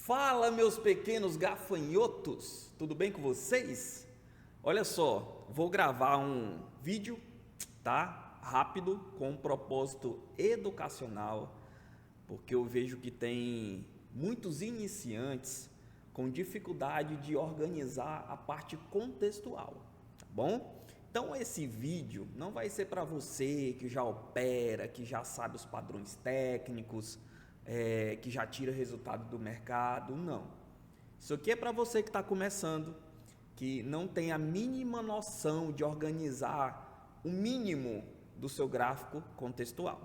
Fala, meus pequenos gafanhotos, tudo bem com vocês? Olha só, vou gravar um vídeo, tá? Rápido, com um propósito educacional, porque eu vejo que tem muitos iniciantes com dificuldade de organizar a parte contextual, tá bom? Então esse vídeo não vai ser para você que já opera, que já sabe os padrões técnicos, que já tira resultado do mercado, não. Isso aqui é para você que está começando, que não tem a mínima noção de organizar o mínimo do seu gráfico contextual.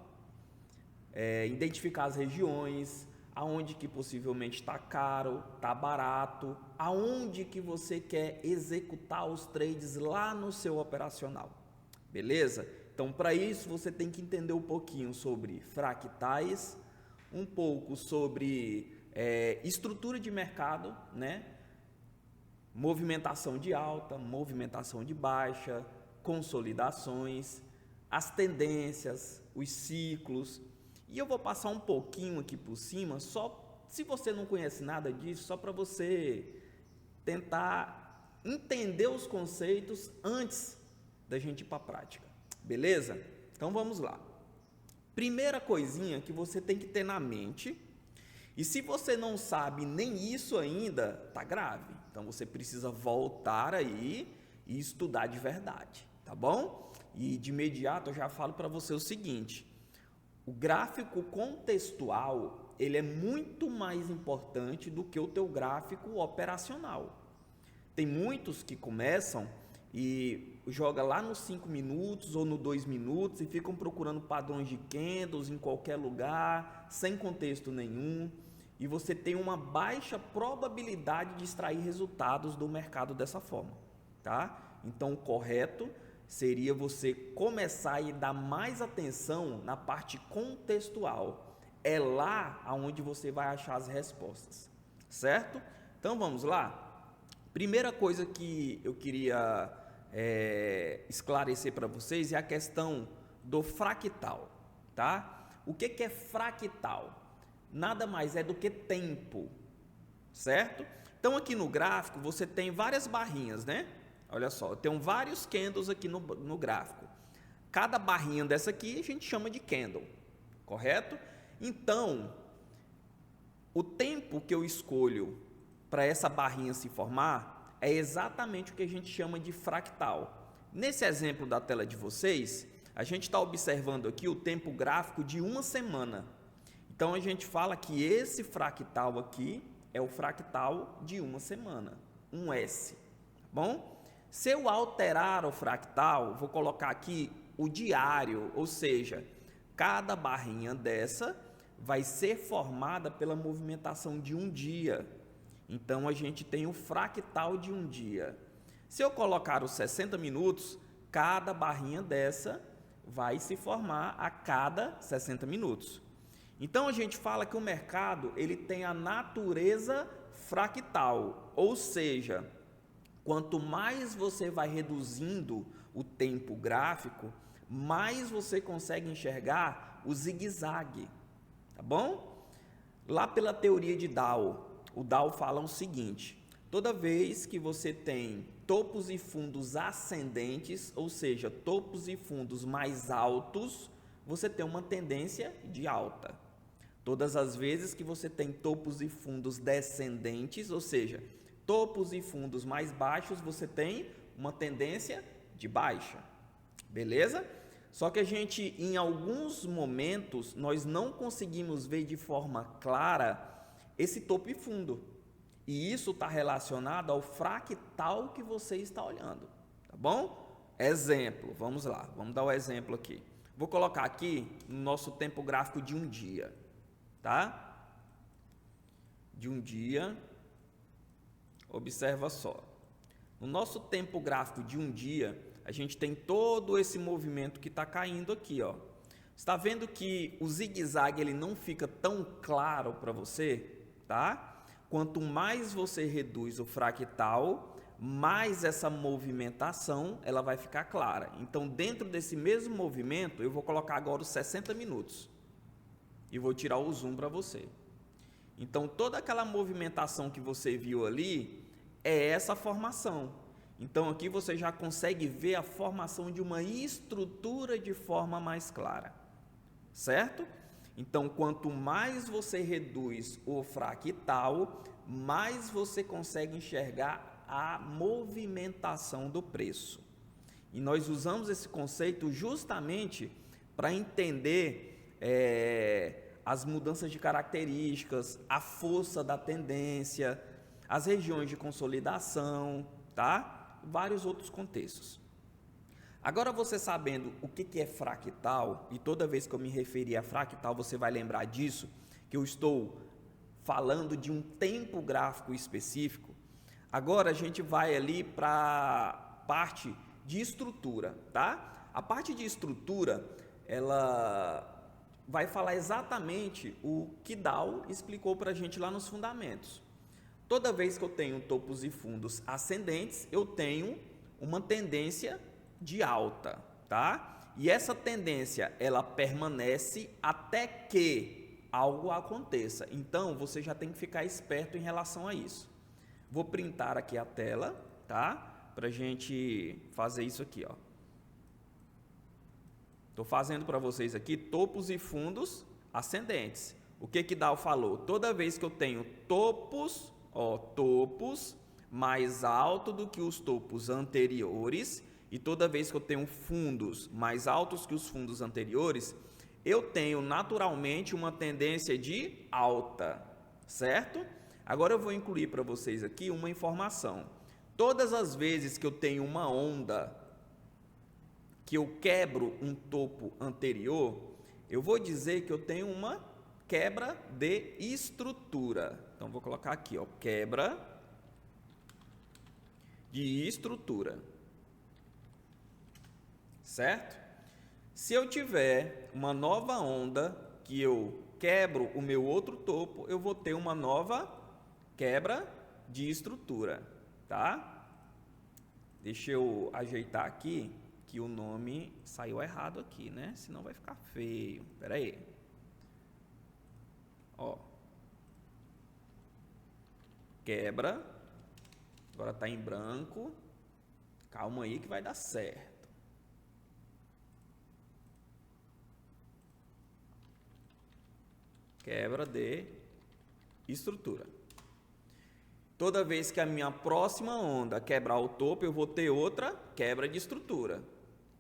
Identificar as regiões, aonde que possivelmente está caro, está barato, aonde que você quer executar os trades lá no seu operacional, beleza? Então, para isso, você tem que entender um pouquinho sobre fractais, um pouco sobre estrutura de mercado, né? Movimentação de alta, movimentação de baixa, consolidações, as tendências, os ciclos. E eu vou passar um pouquinho aqui por cima, só se você não conhece nada disso, só para você tentar entender os conceitos antes da gente ir para a prática, beleza? Então vamos lá. Primeira coisinha que você tem que ter na mente, e se você não sabe nem isso ainda, tá grave. Então você precisa voltar aí e estudar de verdade, tá bom? E de imediato eu já falo para você o seguinte: o gráfico contextual, ele é muito mais importante do que o teu gráfico operacional. Tem muitos que começam e joga lá nos 5 minutos ou no 2 minutos e ficam procurando padrões de candles em qualquer lugar, sem contexto nenhum, e você tem uma baixa probabilidade de extrair resultados do mercado dessa forma, tá? Então o correto seria você começar e dar mais atenção na parte contextual. É lá onde você vai achar as respostas, certo? Então vamos lá. Primeira coisa que eu queria esclarecer para vocês é a questão do fractal, tá? O que é fractal? Nada mais é do que tempo, certo? Então aqui no gráfico você tem várias barrinhas, né? Olha só, eu tenho vários candles aqui no gráfico. Cada barrinha dessa aqui a gente chama de candle, correto? Então, o tempo que eu escolho para essa barrinha se formar é exatamente o que a gente chama de fractal. Nesse exemplo da tela de vocês, a gente está observando aqui o tempo gráfico de uma semana. Então, a gente fala que esse fractal aqui é o fractal de uma semana, um S, tá bom? Se eu alterar o fractal, vou colocar aqui o diário, ou seja, cada barrinha dessa vai ser formada pela movimentação de um dia. Então, a gente tem o fractal de um dia. Se eu colocar os 60 minutos, cada barrinha dessa vai se formar a cada 60 minutos. Então, a gente fala que o mercado ele tem a natureza fractal, ou seja, quanto mais você vai reduzindo o tempo gráfico, mais você consegue enxergar o zigue-zague, tá bom? Lá pela teoria de Dow, o Dow fala o seguinte: toda vez que você tem topos e fundos ascendentes, ou seja, topos e fundos mais altos, você tem uma tendência de alta. Todas as vezes que você tem topos e fundos descendentes, ou seja, topos e fundos mais baixos, você tem uma tendência de baixa, beleza? Só que a gente, em alguns momentos, nós não conseguimos ver de forma clara esse topo e fundo. E isso está relacionado ao fractal que você está olhando, tá bom? Exemplo, vamos lá, vamos dar o exemplo aqui. Vou colocar aqui no nosso tempo gráfico de um dia, tá? De um dia, observa só. No nosso tempo gráfico de um dia, a gente tem todo esse movimento que está caindo aqui, ó. Está vendo que o zigue-zague ele não fica tão claro para você, tá? Quanto mais você reduz o fractal, mais essa movimentação ela vai ficar clara. Então, dentro desse mesmo movimento, eu vou colocar agora os 60 minutos e vou tirar o zoom para você. Então, toda aquela movimentação que você viu ali é essa formação. Então, aqui você já consegue ver a formação de uma estrutura de forma mais clara, certo? Então, quanto mais você reduz o fractal, mais você consegue enxergar a movimentação do preço. E nós usamos esse conceito justamente para entender as mudanças de características, a força da tendência, as regiões de consolidação, tá? Vários outros contextos. Agora, você sabendo o que é fractal, e toda vez que eu me referir a fractal, você vai lembrar disso, que eu estou falando de um tempo gráfico específico. Agora a gente vai ali para a parte de estrutura, tá? A parte de estrutura, ela vai falar exatamente o que Dow explicou para a gente lá nos fundamentos. Toda vez que eu tenho topos e fundos ascendentes, eu tenho uma tendência de alta, tá? E essa tendência, ela permanece até que algo aconteça. Então, você já tem que ficar esperto em relação a isso. Vou printar aqui a tela, tá? Para a gente fazer isso aqui, ó. Estou fazendo para vocês aqui topos e fundos ascendentes. O que Dow falou? Toda vez que eu tenho topos, ó, topos mais alto do que os topos anteriores, e toda vez que eu tenho fundos mais altos que os fundos anteriores, eu tenho naturalmente uma tendência de alta, certo? Agora eu vou incluir para vocês aqui uma informação. Todas as vezes que eu tenho uma onda, que eu quebro um topo anterior, eu vou dizer que eu tenho uma quebra de estrutura. Então, vou colocar aqui, ó, quebra de estrutura. Certo? Se eu tiver uma nova onda que eu quebro o meu outro topo, eu vou ter uma nova quebra de estrutura, tá? Deixa eu ajeitar aqui, que o nome saiu errado aqui, né? Senão vai ficar feio. Espera aí. Ó. Quebra. Agora está em branco. Calma aí que vai dar certo. Quebra de estrutura. Toda vez que a minha próxima onda quebrar o topo, eu vou ter outra quebra de estrutura.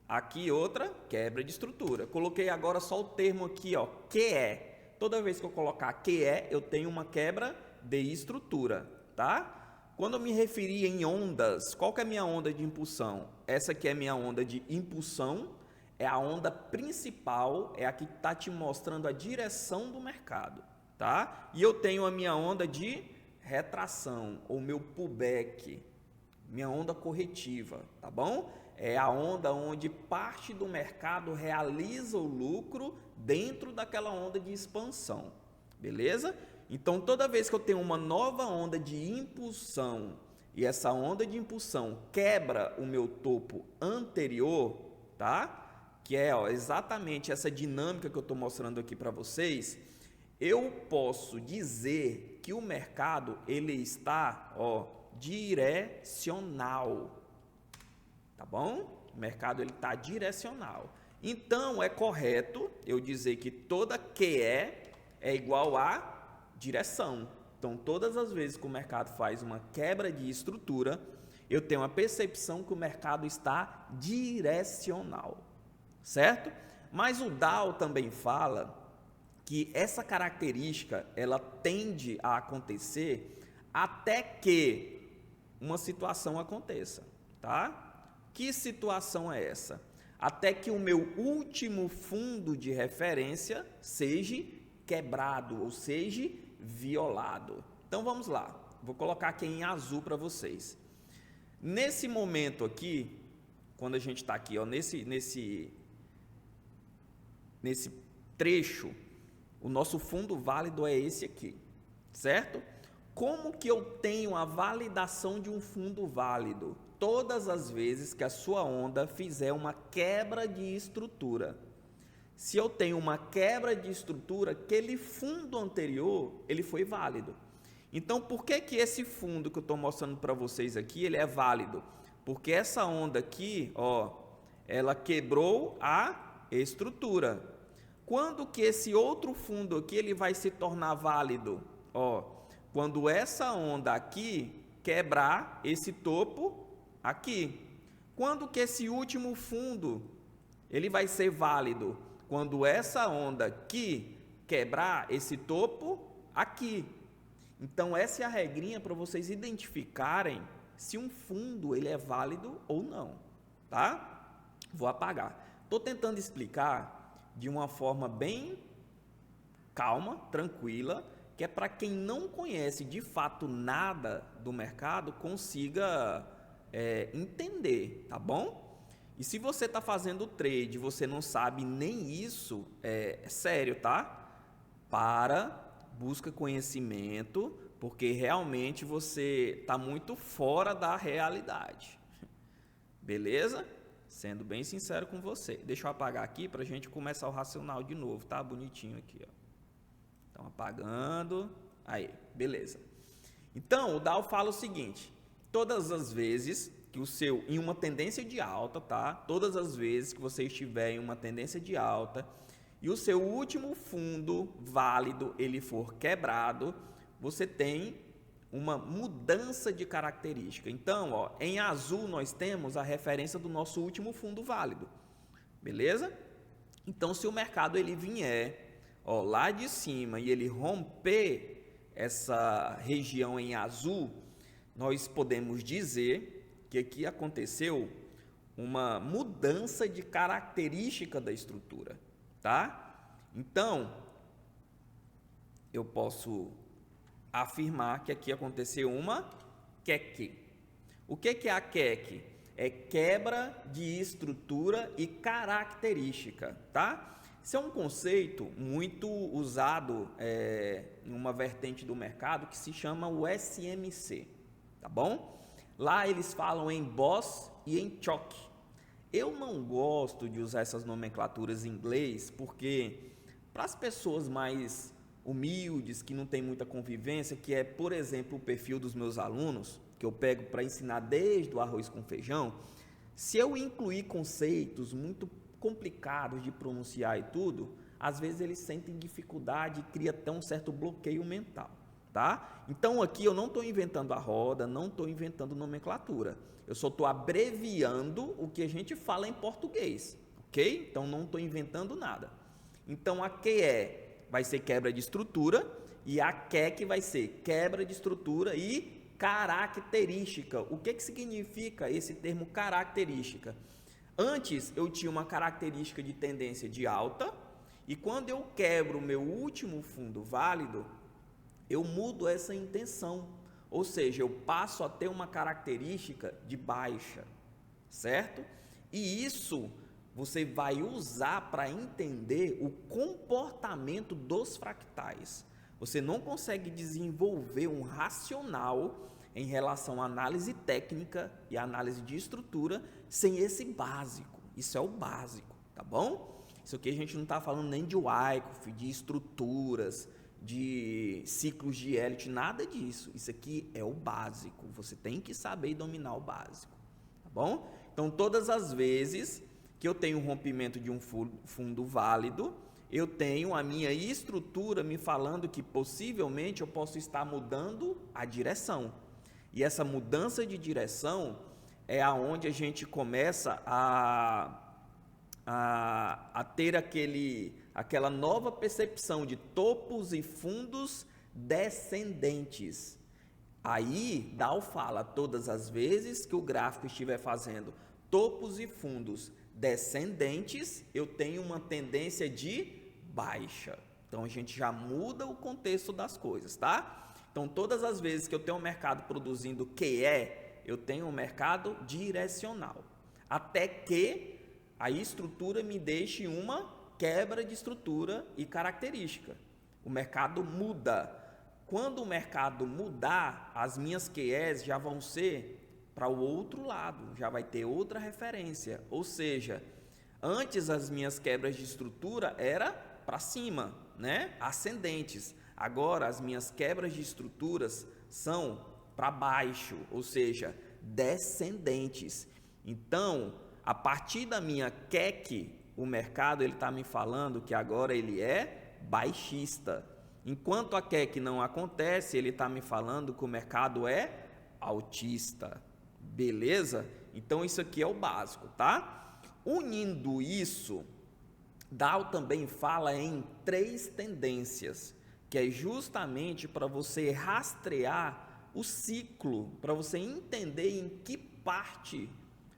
Aqui outra quebra de estrutura. Coloquei agora só o termo aqui, ó, QE. Toda vez que eu colocar QE, eu tenho uma quebra de estrutura, tá? Quando eu me referir em ondas, qual que é a minha onda de impulsão? Essa aqui é a minha onda de impulsão, é a onda principal, é a que está te mostrando a direção do mercado, tá? E eu tenho a minha onda de retração, ou meu pullback, minha onda corretiva, tá bom? É a onda onde parte do mercado realiza o lucro dentro daquela onda de expansão, beleza? Então, toda vez que eu tenho uma nova onda de impulsão e essa onda de impulsão quebra o meu topo anterior, tá? Que é, ó, exatamente essa dinâmica que eu estou mostrando aqui para vocês, eu posso dizer que o mercado ele está, ó, direcional. Tá bom? O mercado ele está direcional. Então, é correto eu dizer que toda QE é igual a direção. Então, todas as vezes que o mercado faz uma quebra de estrutura, eu tenho a percepção que o mercado está direcional. Certo? Mas o Dow também fala que essa característica ela tende a acontecer até que uma situação aconteça. Tá? Que situação é essa? Até que o meu último fundo de referência seja quebrado, ou seja, violado. Então vamos lá, vou colocar aqui em azul para vocês. Nesse momento aqui, quando a gente está aqui, ó, nesse trecho, o nosso fundo válido é esse aqui, certo? Como que eu tenho a validação de um fundo válido? Todas as vezes que a sua onda fizer uma quebra de estrutura. se eu tenho uma quebra de estrutura, aquele fundo anterior, ele foi válido. Então, por que que esse fundo que eu estou mostrando para vocês aqui, ele é válido? Porque essa onda aqui, ó, ela quebrou a estrutura. Quando que esse outro fundo aqui, ele vai se tornar válido? Ó, quando essa onda aqui quebrar esse topo aqui. Quando que esse último fundo, ele vai ser válido? Quando essa onda aqui quebrar esse topo aqui. Então, essa é a regrinha para vocês identificarem se um fundo ele é válido ou não, tá? Vou apagar. Estou tentando explicar de uma forma bem calma, tranquila, que é para quem não conhece de fato nada do mercado consiga entender, tá bom? E se você está fazendo trade e você não sabe nem isso, é sério, tá? Busca conhecimento, porque realmente você está muito fora da realidade. Beleza? Sendo bem sincero com você. Deixa eu apagar aqui para a gente começar o racional de novo, tá? Bonitinho aqui, ó. Então, apagando. Aí, beleza. Então, o Dow fala o seguinte: todas as vezes que em uma tendência de alta, tá? Todas as vezes que você estiver em uma tendência de alta e o seu último fundo válido ele for quebrado, você tem uma mudança de característica. Então, ó, em azul nós temos a referência do nosso último fundo válido. Beleza? Então, se o mercado ele vier, ó, lá de cima e ele romper essa região em azul, nós podemos dizer que aqui aconteceu uma mudança de característica da estrutura, tá? Então, eu posso afirmar que aqui aconteceu uma QEQ. O que é a QEQ? É quebra de estrutura e característica, tá? Esse é um conceito muito usado em uma vertente do mercado que se chama o SMC, tá bom? Lá eles falam em Boss e em Choke. Eu não gosto de usar essas nomenclaturas em inglês porque para as pessoas mais humildes, que não tem muita convivência, que é, por exemplo, o perfil dos meus alunos, que eu pego para ensinar desde o arroz com feijão, se eu incluir conceitos muito complicados de pronunciar e tudo, às vezes eles sentem dificuldade e cria até um certo bloqueio mental, tá? Então aqui eu não estou inventando a roda, não estou inventando nomenclatura, eu só estou abreviando o que a gente fala em português, ok? Então não estou inventando nada. Então a QE vai ser quebra de estrutura e a QEQ vai ser quebra de estrutura e característica. O que significa esse termo característica? Antes eu tinha uma característica de tendência de alta e quando eu quebro o meu último fundo válido, eu mudo essa intenção, ou seja, eu passo a ter uma característica de baixa, certo? E isso você vai usar para entender o comportamento dos fractais. Você não consegue desenvolver um racional em relação à análise técnica e análise de estrutura sem esse básico. Isso é o básico, tá bom? Isso aqui a gente não está falando nem de Wyckoff, de estruturas, de ciclos de Elliott, nada disso. Isso aqui é o básico. Você tem que saber dominar o básico, tá bom? Então, todas as vezes que eu tenho um rompimento de um fundo válido, eu tenho a minha estrutura me falando que possivelmente eu posso estar mudando a direção. E essa mudança de direção é aonde a gente começa a ter aquela nova percepção de topos e fundos descendentes. Aí, Dow fala, todas as vezes que o gráfico estiver fazendo topos e fundos descendentes, eu tenho uma tendência de baixa. Então, a gente já muda o contexto das coisas, tá? Então, todas as vezes que eu tenho um mercado produzindo QE, eu tenho um mercado direcional. Até que a estrutura me deixe uma quebra de estrutura e característica. O mercado muda. Quando o mercado mudar, as minhas QEs já vão ser para o outro lado, já vai ter outra referência. Ou seja, Antes as minhas quebras de estrutura era para cima, né? Ascendentes. Agora as minhas quebras de estruturas são para baixo, ou seja, descendentes. Então, a partir da minha QEC, o mercado ele está me falando que agora ele é baixista. Enquanto a QEC não acontece, ele está me falando que o mercado é altista. Beleza? Então, isso aqui é o básico, tá? Unindo isso, Dow também fala em 3 tendências, que é justamente para você rastrear o ciclo, para você entender em que parte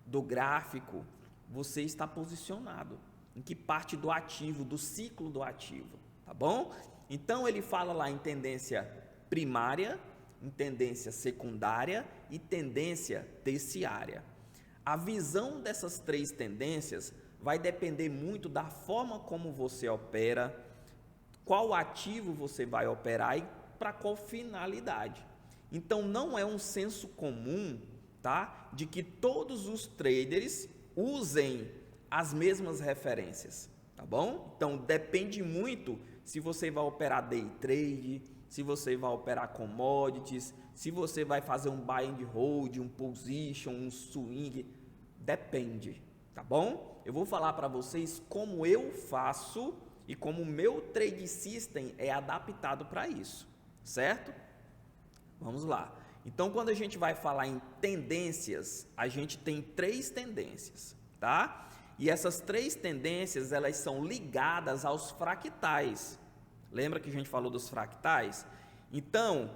do gráfico você está posicionado, em que parte do ativo, do ciclo do ativo, tá bom? Então ele fala lá em tendência primária, em tendência secundária e tendência terciária. A visão dessas 3 tendências vai depender muito da forma como você opera, qual ativo você vai operar e para qual finalidade. Então não é um senso comum, tá, de que todos os traders usem as mesmas referências, tá bom? Então depende muito se você vai operar day trade, se você vai operar commodities, se você vai fazer um buy and hold, um position, um swing, depende, tá bom? Eu vou falar para vocês como eu faço e como o meu trade system é adaptado para isso, certo? Vamos lá. Então, quando a gente vai falar em tendências, a gente tem 3 tendências, tá? E essas 3 tendências, elas são ligadas aos fractais. Lembra que a gente falou dos fractais? Então,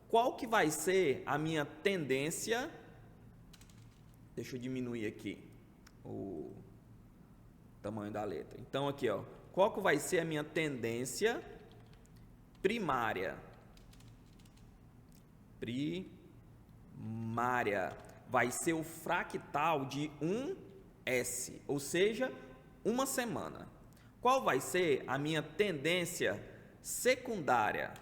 qual que vai ser a minha tendência? Deixa eu diminuir aqui o tamanho da letra. Então, aqui, ó, qual que vai ser a minha tendência primária? Primária vai ser o fractal de 1S, ou seja, uma semana. Qual vai ser a minha tendência secundária?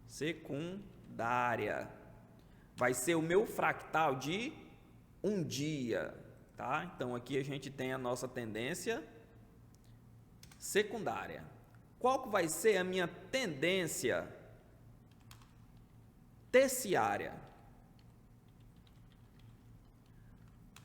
Secundária vai ser o meu fractal de um dia, tá? Então aqui a gente tem a nossa tendência secundária. Qual que vai ser a minha tendência terciária?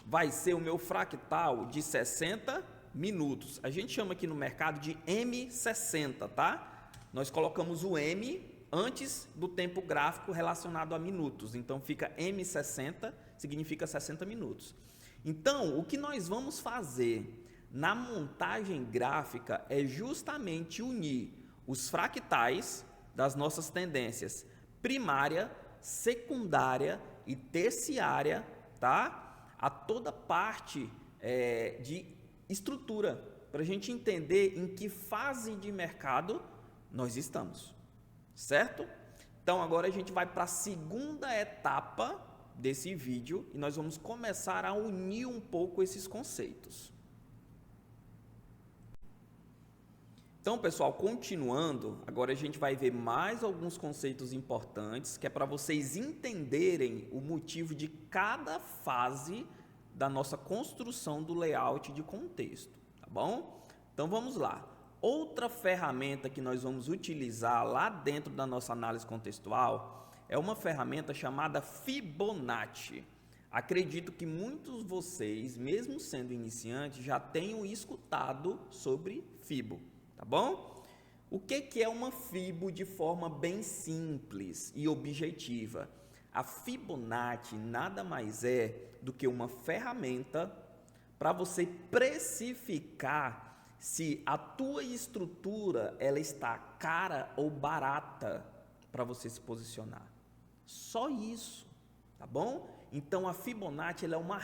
Vai ser o meu fractal de 60 minutos. A gente chama aqui no mercado de M60, tá? Nós colocamos o M antes do tempo gráfico relacionado a minutos. Então fica M60, significa 60 minutos. Então, o que nós vamos fazer na montagem gráfica é justamente unir os fractais das nossas tendências primária, secundária e terciária, tá? A toda parte de estrutura, para a gente entender em que fase de mercado nós estamos, certo? Então agora a gente vai para a segunda etapa desse vídeo e nós vamos começar a unir um pouco esses conceitos. Então, pessoal, continuando, agora a gente vai ver mais alguns conceitos importantes, que é para vocês entenderem o motivo de cada fase da nossa construção do layout de contexto, tá bom? Então, vamos lá. Outra ferramenta que nós vamos utilizar lá dentro da nossa análise contextual é uma ferramenta chamada Fibonacci. Acredito que muitos de vocês, mesmo sendo iniciantes, já tenham escutado sobre Fibo. Tá bom? O que é uma Fibo de forma bem simples e objetiva? A Fibonacci nada mais é do que uma ferramenta para você precificar se a tua estrutura ela está cara ou barata para você se posicionar. Só isso, tá bom? Então a Fibonacci ela é uma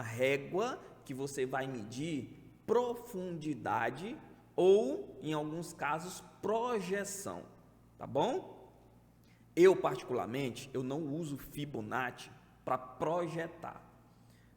régua que você vai medir profundidade ou, em alguns casos, projeção, tá bom? Eu, particularmente, eu não uso Fibonacci para projetar,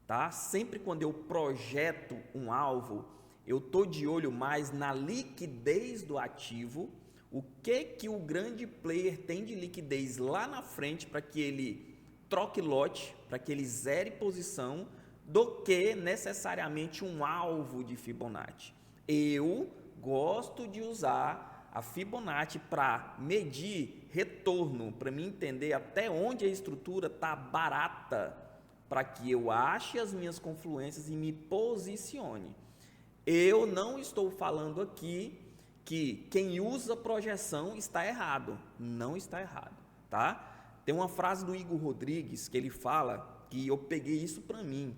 tá? Sempre quando eu projeto um alvo, eu estou de olho mais na liquidez do ativo, o que o grande player tem de liquidez lá na frente para que ele troque lote, para que ele zere posição, do que necessariamente um alvo de Fibonacci. Eu gosto de usar a Fibonacci para medir retorno, para me entender até onde a estrutura está barata, para que eu ache as minhas confluências e me posicione. Eu não estou falando aqui que quem usa projeção está errado. Não está errado, tá? Tem uma frase do Igor Rodrigues que ele fala, que eu peguei isso para mim,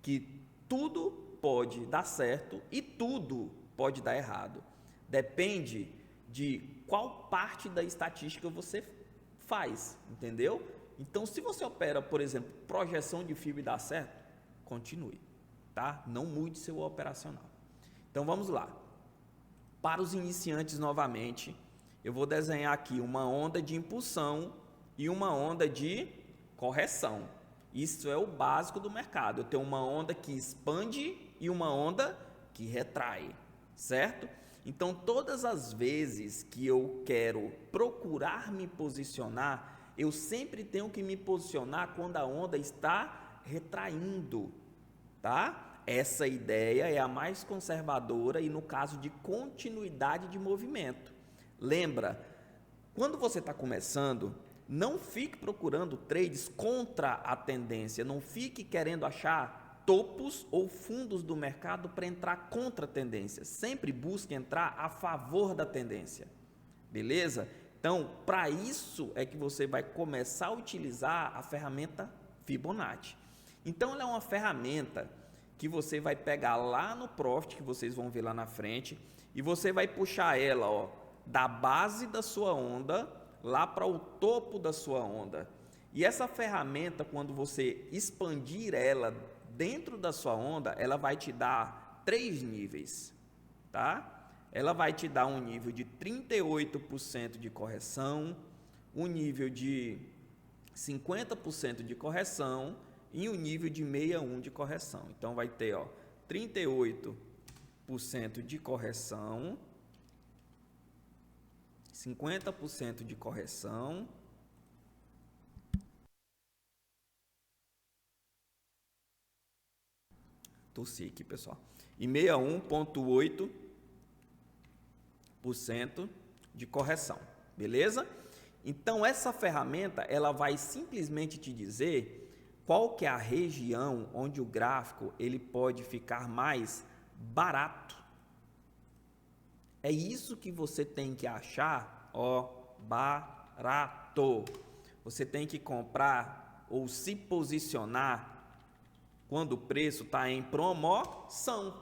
que tudo pode dar certo e tudo pode dar errado. Depende de qual parte da estatística você faz, entendeu? Então, se você opera, por exemplo, projeção de fibra e dá certo, continue, tá? Não mude seu operacional. Então, vamos lá. Para os iniciantes, novamente, eu vou desenhar aqui uma onda de impulsão e uma onda de correção. Isso é o básico do mercado. Eu tenho uma onda que expande e uma onda que retrai, certo? Então, todas as vezes que eu quero procurar me posicionar, eu sempre tenho que me posicionar quando a onda está retraindo, tá? Essa ideia é a mais conservadora e no caso de continuidade de movimento. Lembra, quando você está começando, não fique procurando trades contra a tendência, não fique querendo achar topos ou fundos do mercado para entrar contra a tendência. Sempre busque entrar a favor da tendência, beleza? Então, para isso é que você vai começar a utilizar a ferramenta Fibonacci. Então, ela é uma ferramenta que você vai pegar lá no Profit, que vocês vão ver lá na frente, e você vai puxar ela, ó, da base da sua onda lá para o topo da sua onda. E essa ferramenta, quando você expandir ela dentro da sua onda, ela vai te dar 3 níveis, tá? Ela vai te dar um nível de 38% de correção, um nível de 50% de correção e um nível de 61% de correção. Então, vai ter, ó, 38% de correção, 50% de correção, tossi aqui, pessoal, e 61,8% de correção, beleza? Então, essa ferramenta, ela vai simplesmente te dizer qual que é a região onde o gráfico ele pode ficar mais barato. É isso que você tem que achar, ó, barato. Você tem que comprar ou se posicionar quando o preço está em promoção.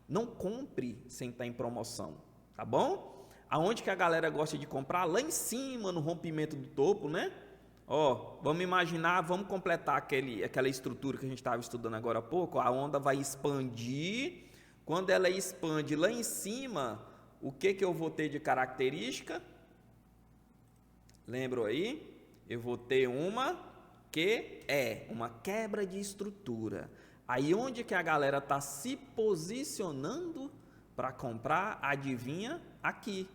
Não compre sem estar em promoção. Tá bom? Aonde que a galera gosta de comprar? Lá em cima, no rompimento do topo, né? Ó, vamos imaginar, vamos completar aquela estrutura que a gente estava estudando agora há pouco. A onda vai expandir. Quando ela expande lá em cima, o que eu vou ter de característica? Lembram aí? Eu vou ter uma quebra de estrutura. Aí onde que a galera está se posicionando para comprar, adivinha? Aqui.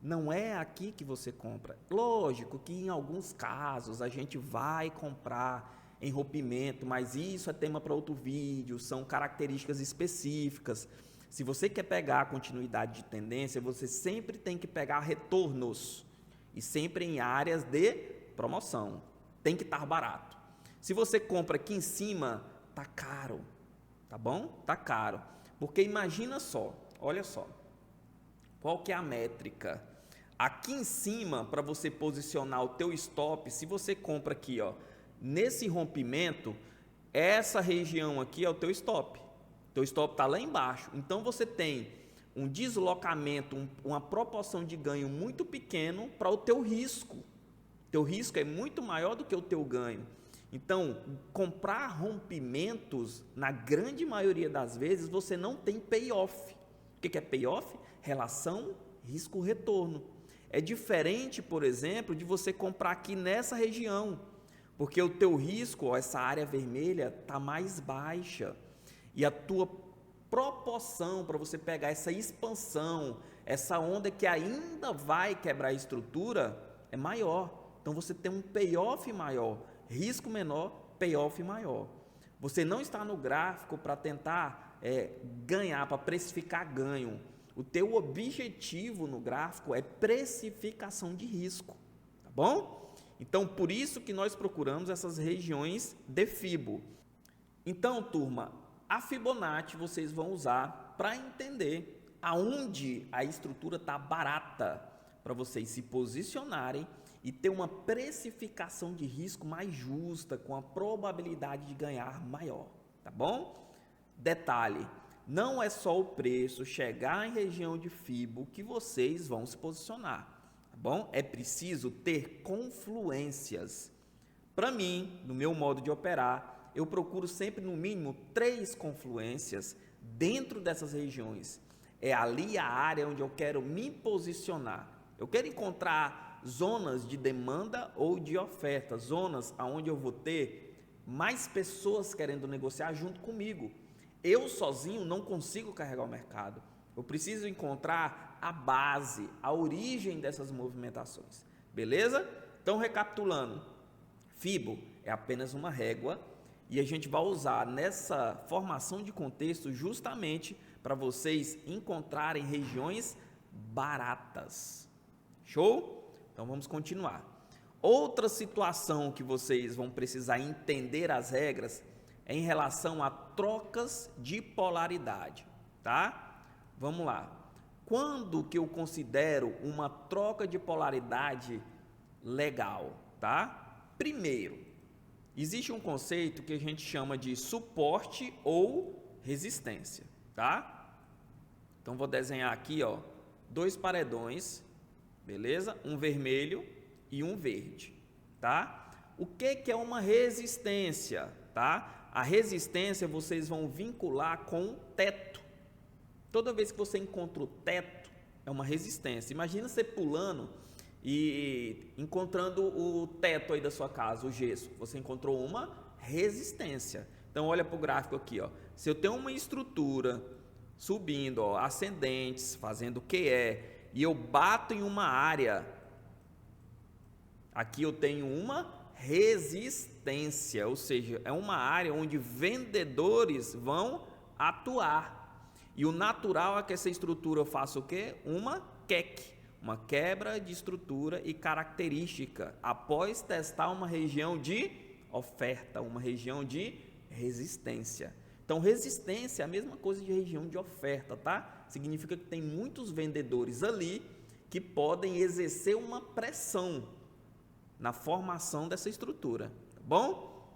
Não é aqui que você compra. Lógico que em alguns casos a gente vai comprar em rompimento, mas isso é tema para outro vídeo, são características específicas. Se você quer pegar a continuidade de tendência, você sempre tem que pegar retornos e sempre em áreas de promoção. Tem que estar barato. Se você compra aqui em cima, tá caro, tá bom? Tá caro. Porque imagina só, olha só, qual que é a métrica? Aqui em cima, para você posicionar o teu stop, se você compra aqui, ó, nesse rompimento, essa região aqui é o teu stop. Teu stop está lá embaixo. Então, você tem um deslocamento, uma proporção de ganho muito pequeno para o teu risco. Teu risco é muito maior do que o teu ganho. Então, comprar rompimentos, na grande maioria das vezes, você não tem payoff. O que é payoff? Relação risco-retorno. É diferente, por exemplo, de você comprar aqui nessa região, porque o teu risco, ó, essa área vermelha, está mais baixa. E a tua proporção para você pegar essa expansão, essa onda que ainda vai quebrar a estrutura, é maior. Então, você tem um payoff maior, risco menor, payoff maior. Você não está no gráfico para tentar ganhar, para precificar ganho. O teu objetivo no gráfico é precificação de risco, tá bom? Então, por isso que nós procuramos essas regiões de Fibo. Então, turma, a Fibonacci vocês vão usar para entender aonde a estrutura está barata, para vocês se posicionarem e ter uma precificação de risco mais justa, com a probabilidade de ganhar maior, tá bom? Detalhe, não é só o preço chegar em região de Fibo que vocês vão se posicionar, tá bom? É preciso ter confluências. Para mim, no meu modo de operar, eu procuro sempre no mínimo 3 confluências dentro dessas regiões. É ali a área onde eu quero me posicionar. Eu quero encontrar zonas de demanda ou de oferta, zonas onde eu vou ter mais pessoas querendo negociar junto comigo. Eu sozinho não consigo carregar o mercado. Eu preciso encontrar a base, a origem dessas movimentações. Beleza? Então, recapitulando, Fibo é apenas uma régua e a gente vai usar nessa formação de contexto justamente para vocês encontrarem regiões baratas. Show? Então vamos continuar. Outra situação que vocês vão precisar entender as regras é em relação a trocas de polaridade, tá? Vamos lá. Quando que eu considero uma troca de polaridade legal, tá? Primeiro, existe um conceito que a gente chama de suporte ou resistência, tá? Então vou desenhar aqui, ó, 2 paredões, beleza? Um vermelho e um verde, tá? O que é uma resistência, tá? A resistência vocês vão vincular com o teto. Toda vez que você encontra o teto, é uma resistência. Imagina você pulando e encontrando o teto aí da sua casa, o gesso. Você encontrou uma resistência. Então, olha para o gráfico aqui, ó. Se eu tenho uma estrutura subindo, ó, ascendentes, fazendo QE, e eu bato em uma área, aqui eu tenho uma resistência, ou seja, é uma área onde vendedores vão atuar. E o natural é que essa estrutura faça o quê? Uma QEC, uma quebra de estrutura e característica, após testar uma região de oferta, uma região de resistência. Então, resistência é a mesma coisa de região de oferta, tá? Significa que tem muitos vendedores ali que podem exercer uma pressão na formação dessa estrutura, tá bom?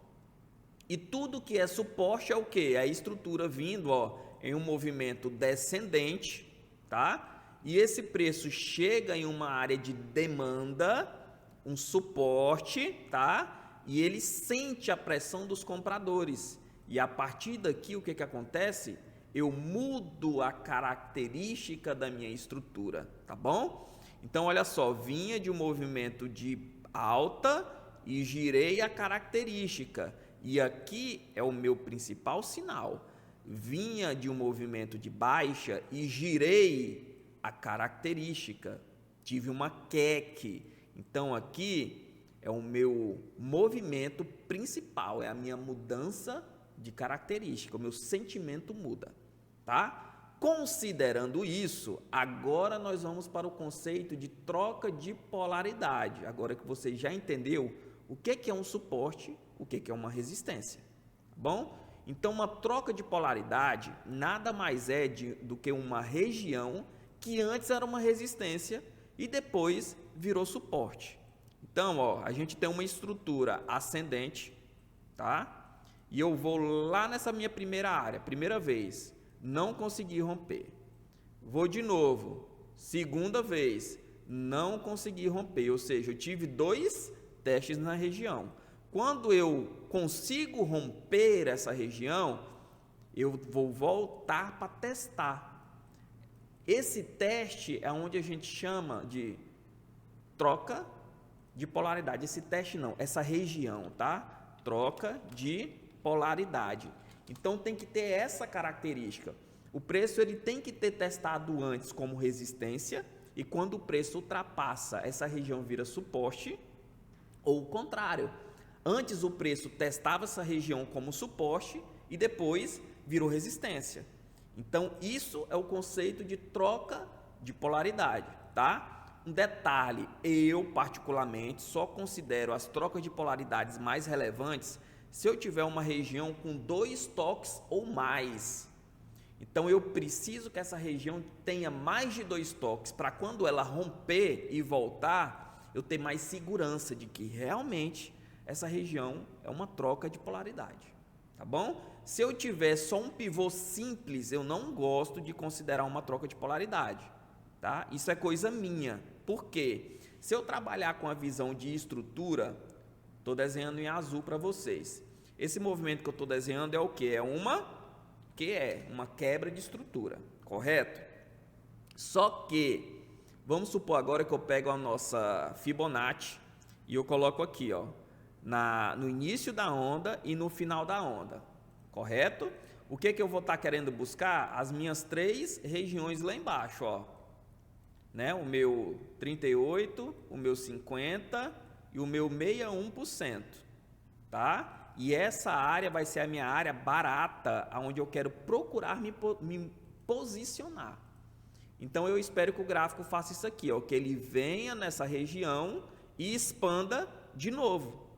E tudo que é suporte é o quê? É a estrutura vindo, ó, em um movimento descendente, tá? E esse preço chega em uma área de demanda, um suporte, tá? E ele sente a pressão dos compradores. E a partir daqui, o que acontece? Eu mudo a característica da minha estrutura, tá bom? Então, olha só, vinha de um movimento de alta e girei a característica. E aqui é o meu principal sinal. Vinha de um movimento de baixa e girei a característica. Tive uma QEC. Então, aqui é o meu movimento principal, é a minha mudança de característica, o meu sentimento muda, tá? Considerando isso, agora nós vamos para o conceito de troca de polaridade. Agora que você já entendeu o que é um suporte, o que é uma resistência, tá bom? Então, uma troca de polaridade nada mais é do que uma região que antes era uma resistência e depois virou suporte. Então, ó, a gente tem uma estrutura ascendente, tá? E eu vou lá nessa minha primeira área, primeira vez, não consegui romper. Vou de novo, segunda vez, não consegui romper, ou seja, eu tive 2 testes na região. Quando eu consigo romper essa região, eu vou voltar para testar. Esse teste é onde a gente chama de troca de polaridade. Esse teste não, essa região, tá? Troca de polaridade. Então tem que ter essa característica. O preço ele tem que ter testado antes como resistência e quando o preço ultrapassa essa região vira suporte ou o contrário. Antes o preço testava essa região como suporte e depois virou resistência. Então isso é o conceito de troca de polaridade, tá? Um detalhe, eu particularmente só considero as trocas de polaridades mais relevantes se eu tiver uma região com 2 toques ou mais. Então eu preciso que essa região tenha mais de 2 toques para quando ela romper e voltar, eu ter mais segurança de que realmente essa região é uma troca de polaridade, tá bom? Se eu tiver só um pivô simples, eu não gosto de considerar uma troca de polaridade, tá? Isso é coisa minha. Por quê? Se eu trabalhar com a visão de estrutura, estou desenhando em azul para vocês. Esse movimento que eu estou desenhando é o quê? É uma quebra de estrutura, correto? Só que, vamos supor agora que eu pego a nossa Fibonacci e eu coloco aqui, ó, no início da onda e no final da onda, correto? O que eu vou estar querendo buscar? As minhas 3 regiões lá embaixo, ó, né? O meu 38, o meu 50 e o meu 61%, tá? E essa área vai ser a minha área barata, onde eu quero procurar me posicionar. Então eu espero que o gráfico faça isso aqui, ó, que ele venha nessa região e expanda de novo.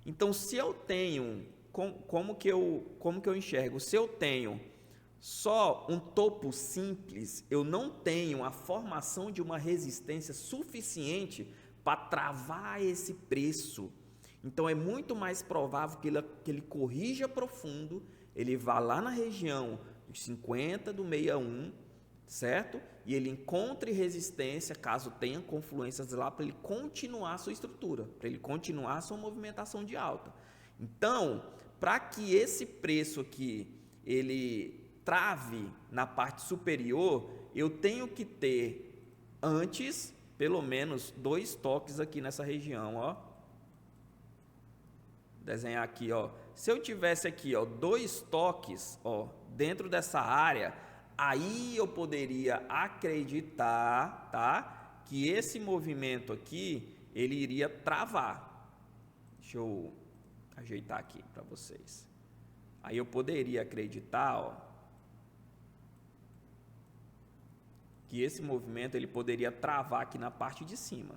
Então se eu tenho, como que eu enxergo? Se eu tenho só um topo simples, eu não tenho a formação de uma resistência suficiente para travar esse preço. Então é muito mais provável que ele corrija profundo, ele vá lá na região dos 50 do 61, certo? E ele encontre resistência, caso tenha confluências lá, para ele continuar a sua estrutura, para ele continuar a sua movimentação de alta. Então, para que esse preço aqui, ele trave na parte superior, eu tenho que ter antes, pelo menos 2 toques aqui nessa região, ó. Desenhar aqui, ó. Se eu tivesse aqui, ó, 2 toques, ó, dentro dessa área, aí eu poderia acreditar, tá, que esse movimento aqui, ele iria travar. Deixa eu ajeitar aqui para vocês. Aí eu poderia acreditar, ó, que esse movimento ele poderia travar aqui na parte de cima,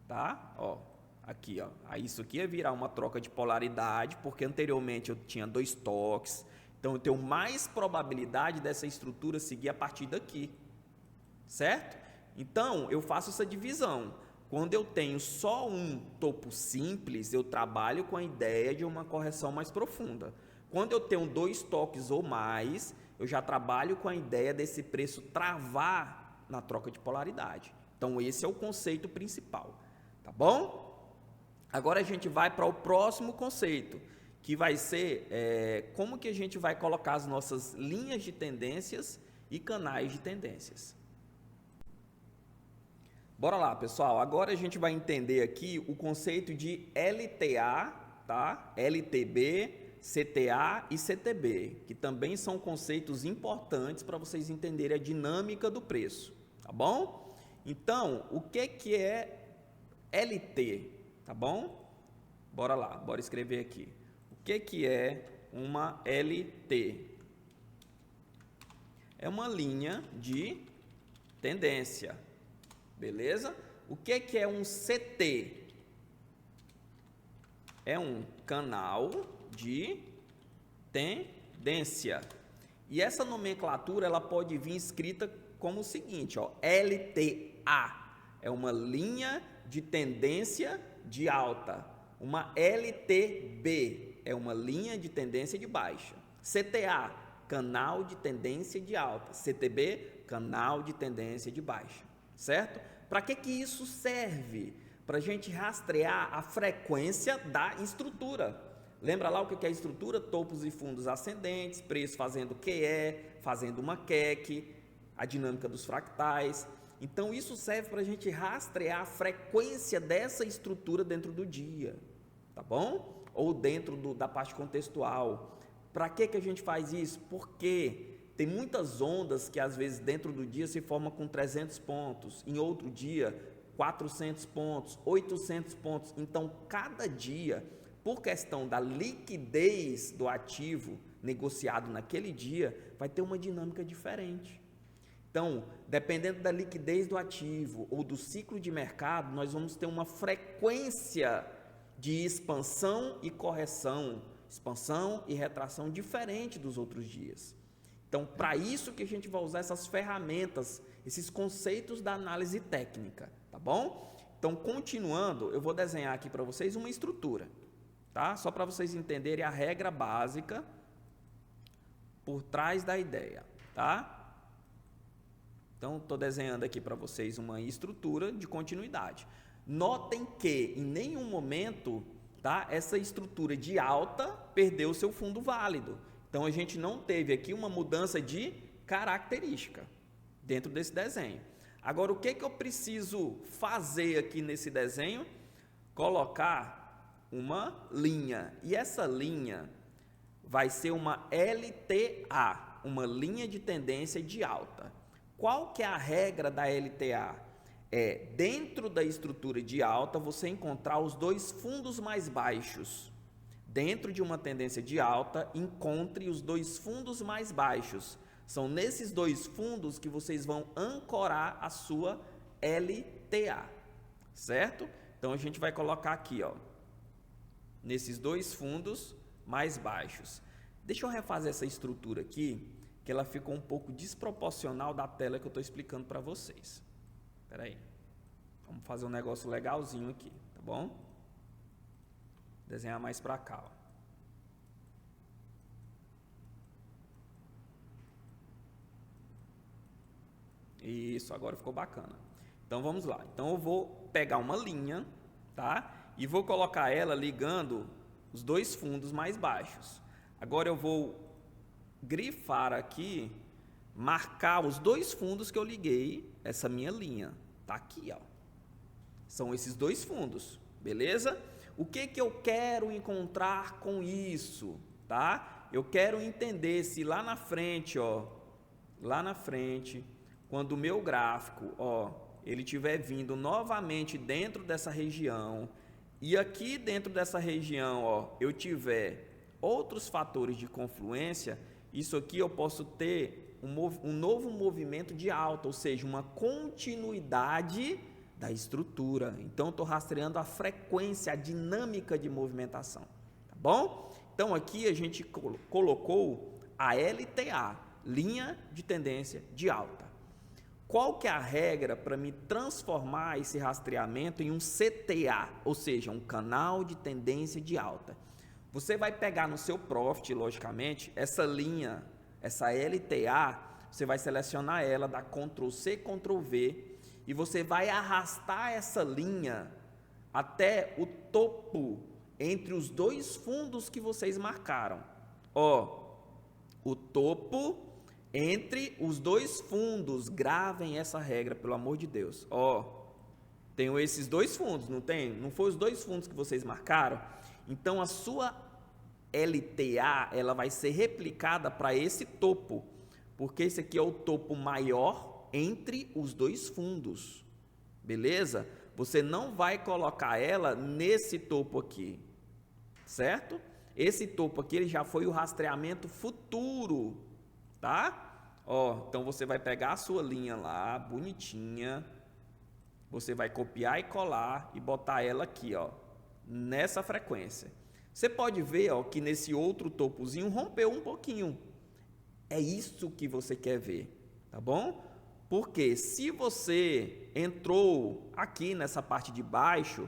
tá? Ó, aqui, ó. Aí isso aqui ia virar uma troca de polaridade, porque anteriormente eu tinha 2 toques. Então eu tenho mais probabilidade dessa estrutura seguir a partir daqui, certo? Então eu faço essa divisão. Quando eu tenho só um topo simples, eu trabalho com a ideia de uma correção mais profunda. Quando eu tenho 2 toques ou mais, eu já trabalho com a ideia desse preço travar na troca de polaridade. Então esse é o conceito principal, tá bom? Agora a gente vai para o próximo conceito, que vai ser como que a gente vai colocar as nossas linhas de tendências e canais de tendências. Bora lá, pessoal. Agora a gente vai entender aqui o conceito de LTA, tá? LTB, CTA e CTB, que também são conceitos importantes para vocês entenderem a dinâmica do preço, tá bom? Então, o que é LT, tá bom? Bora lá, bora escrever aqui. O que é uma LT? É uma linha de tendência, beleza? O que é um CT? É um canal de tendência. E essa nomenclatura ela pode vir escrita como o seguinte, ó, LTA é uma linha de tendência de alta. Uma LTB é uma linha de tendência de baixa. CTA, canal de tendência de alta. CTB, canal de tendência de baixa, certo? Para que isso serve? Para a gente rastrear a frequência da estrutura. Lembra lá o que é a estrutura? Topos e fundos ascendentes, preço fazendo QE, fazendo uma QEQ, a dinâmica dos fractais. Então isso serve para a gente rastrear a frequência dessa estrutura dentro do dia, tá bom? Ou dentro da parte contextual. Para que a gente faz isso? Porque tem muitas ondas que às vezes dentro do dia se formam com 300 pontos, em outro dia 400 pontos, 800 pontos. Então cada dia, por questão da liquidez do ativo negociado naquele dia, vai ter uma dinâmica diferente. Então, dependendo da liquidez do ativo ou do ciclo de mercado, nós vamos ter uma frequência de expansão e correção, expansão e retração diferente dos outros dias. Então, para isso que a gente vai usar essas ferramentas, esses conceitos da análise técnica, tá bom? Então, continuando, eu vou desenhar aqui para vocês uma estrutura, tá? Só para vocês entenderem a regra básica por trás da ideia, tá? Então, estou desenhando aqui para vocês uma estrutura de continuidade. Notem que, em nenhum momento, tá, essa estrutura de alta perdeu seu fundo válido. Então, a gente não teve aqui uma mudança de característica dentro desse desenho. Agora, o que eu preciso fazer aqui nesse desenho? Colocar uma linha. E essa linha vai ser uma LTA, uma linha de tendência de alta. Qual que é a regra da LTA? Dentro da estrutura de alta, você encontrar os dois fundos mais baixos. Dentro de uma tendência de alta, encontre os dois fundos mais baixos. São nesses dois fundos que vocês vão ancorar a sua LTA, certo? Então, a gente vai colocar aqui, ó, nesses dois fundos mais baixos. Deixa eu refazer essa estrutura aqui, que ela ficou um pouco desproporcional da tela que eu estou explicando para vocês. Espera aí. Vamos fazer um negócio legalzinho aqui, tá bom? Desenhar mais para cá, ó. Isso, agora ficou bacana. Então, vamos lá. Então, eu vou pegar uma linha, tá? E vou colocar ela ligando os dois fundos mais baixos. Agora, eu vou grifar aqui, marcar os dois fundos que eu liguei, essa minha linha. Tá aqui, ó. São esses dois fundos, beleza? O que eu quero encontrar com isso, tá? Eu quero entender se lá na frente, ó, lá na frente, quando o meu gráfico, ó, ele estiver vindo novamente dentro dessa região, e aqui dentro dessa região, ó, eu tiver outros fatores de confluência, isso aqui eu posso ter um novo movimento de alta, ou seja, uma continuidade da estrutura. Então, estou rastreando a frequência, a dinâmica de movimentação, tá bom? Então, aqui a gente colocou a LTA, linha de tendência de alta. Qual que é a regra para me transformar esse rastreamento em um CTA, ou seja, um canal de tendência de alta? Você vai pegar no seu Profit, logicamente, essa linha, essa LTA, você vai selecionar ela, dar Ctrl C, Ctrl V, e você vai arrastar essa linha até o topo entre os dois fundos que vocês marcaram. Ó, o topo entre os dois fundos. Gravem essa regra, pelo amor de Deus. Ó, tenho esses dois fundos, não tem? Não foi os dois fundos que vocês marcaram? Então, a sua LTA, ela vai ser replicada para esse topo, porque esse aqui é o topo maior entre os dois fundos, beleza? Você não vai colocar ela nesse topo aqui, certo? Esse topo aqui ele já foi o rastreamento futuro, tá? Ó, então você vai pegar a sua linha lá, bonitinha, você vai copiar e colar e botar ela aqui, ó, nessa frequência. Você pode ver, ó, que nesse outro topozinho rompeu um pouquinho. É isso que você quer ver, tá bom? Porque se você entrou aqui nessa parte de baixo,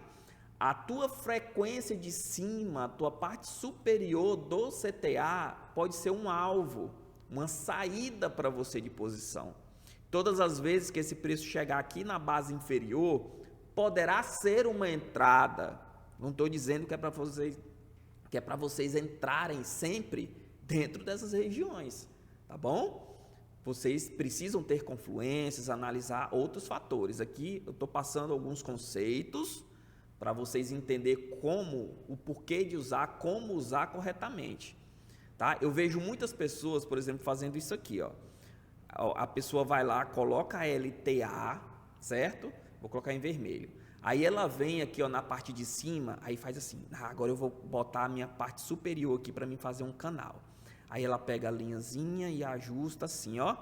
a tua frequência de cima, a tua parte superior do CTA pode ser um alvo, uma saída para você de posição. Todas as vezes que esse preço chegar aqui na base inferior, poderá ser uma entrada. Não estou dizendo que é para vocês entrarem sempre dentro dessas regiões, tá bom? Vocês precisam ter confluências, analisar outros fatores. Aqui eu estou passando alguns conceitos para vocês entenderem o porquê de usar, como usar corretamente. Tá? Eu vejo muitas pessoas, por exemplo, fazendo isso aqui. Ó. A pessoa vai lá, coloca a LTA, certo? Vou colocar em vermelho. Aí ela vem aqui, ó, na parte de cima, aí faz assim, agora eu vou botar a minha parte superior aqui para mim fazer um canal. Aí ela pega a linhazinha e ajusta assim, ó.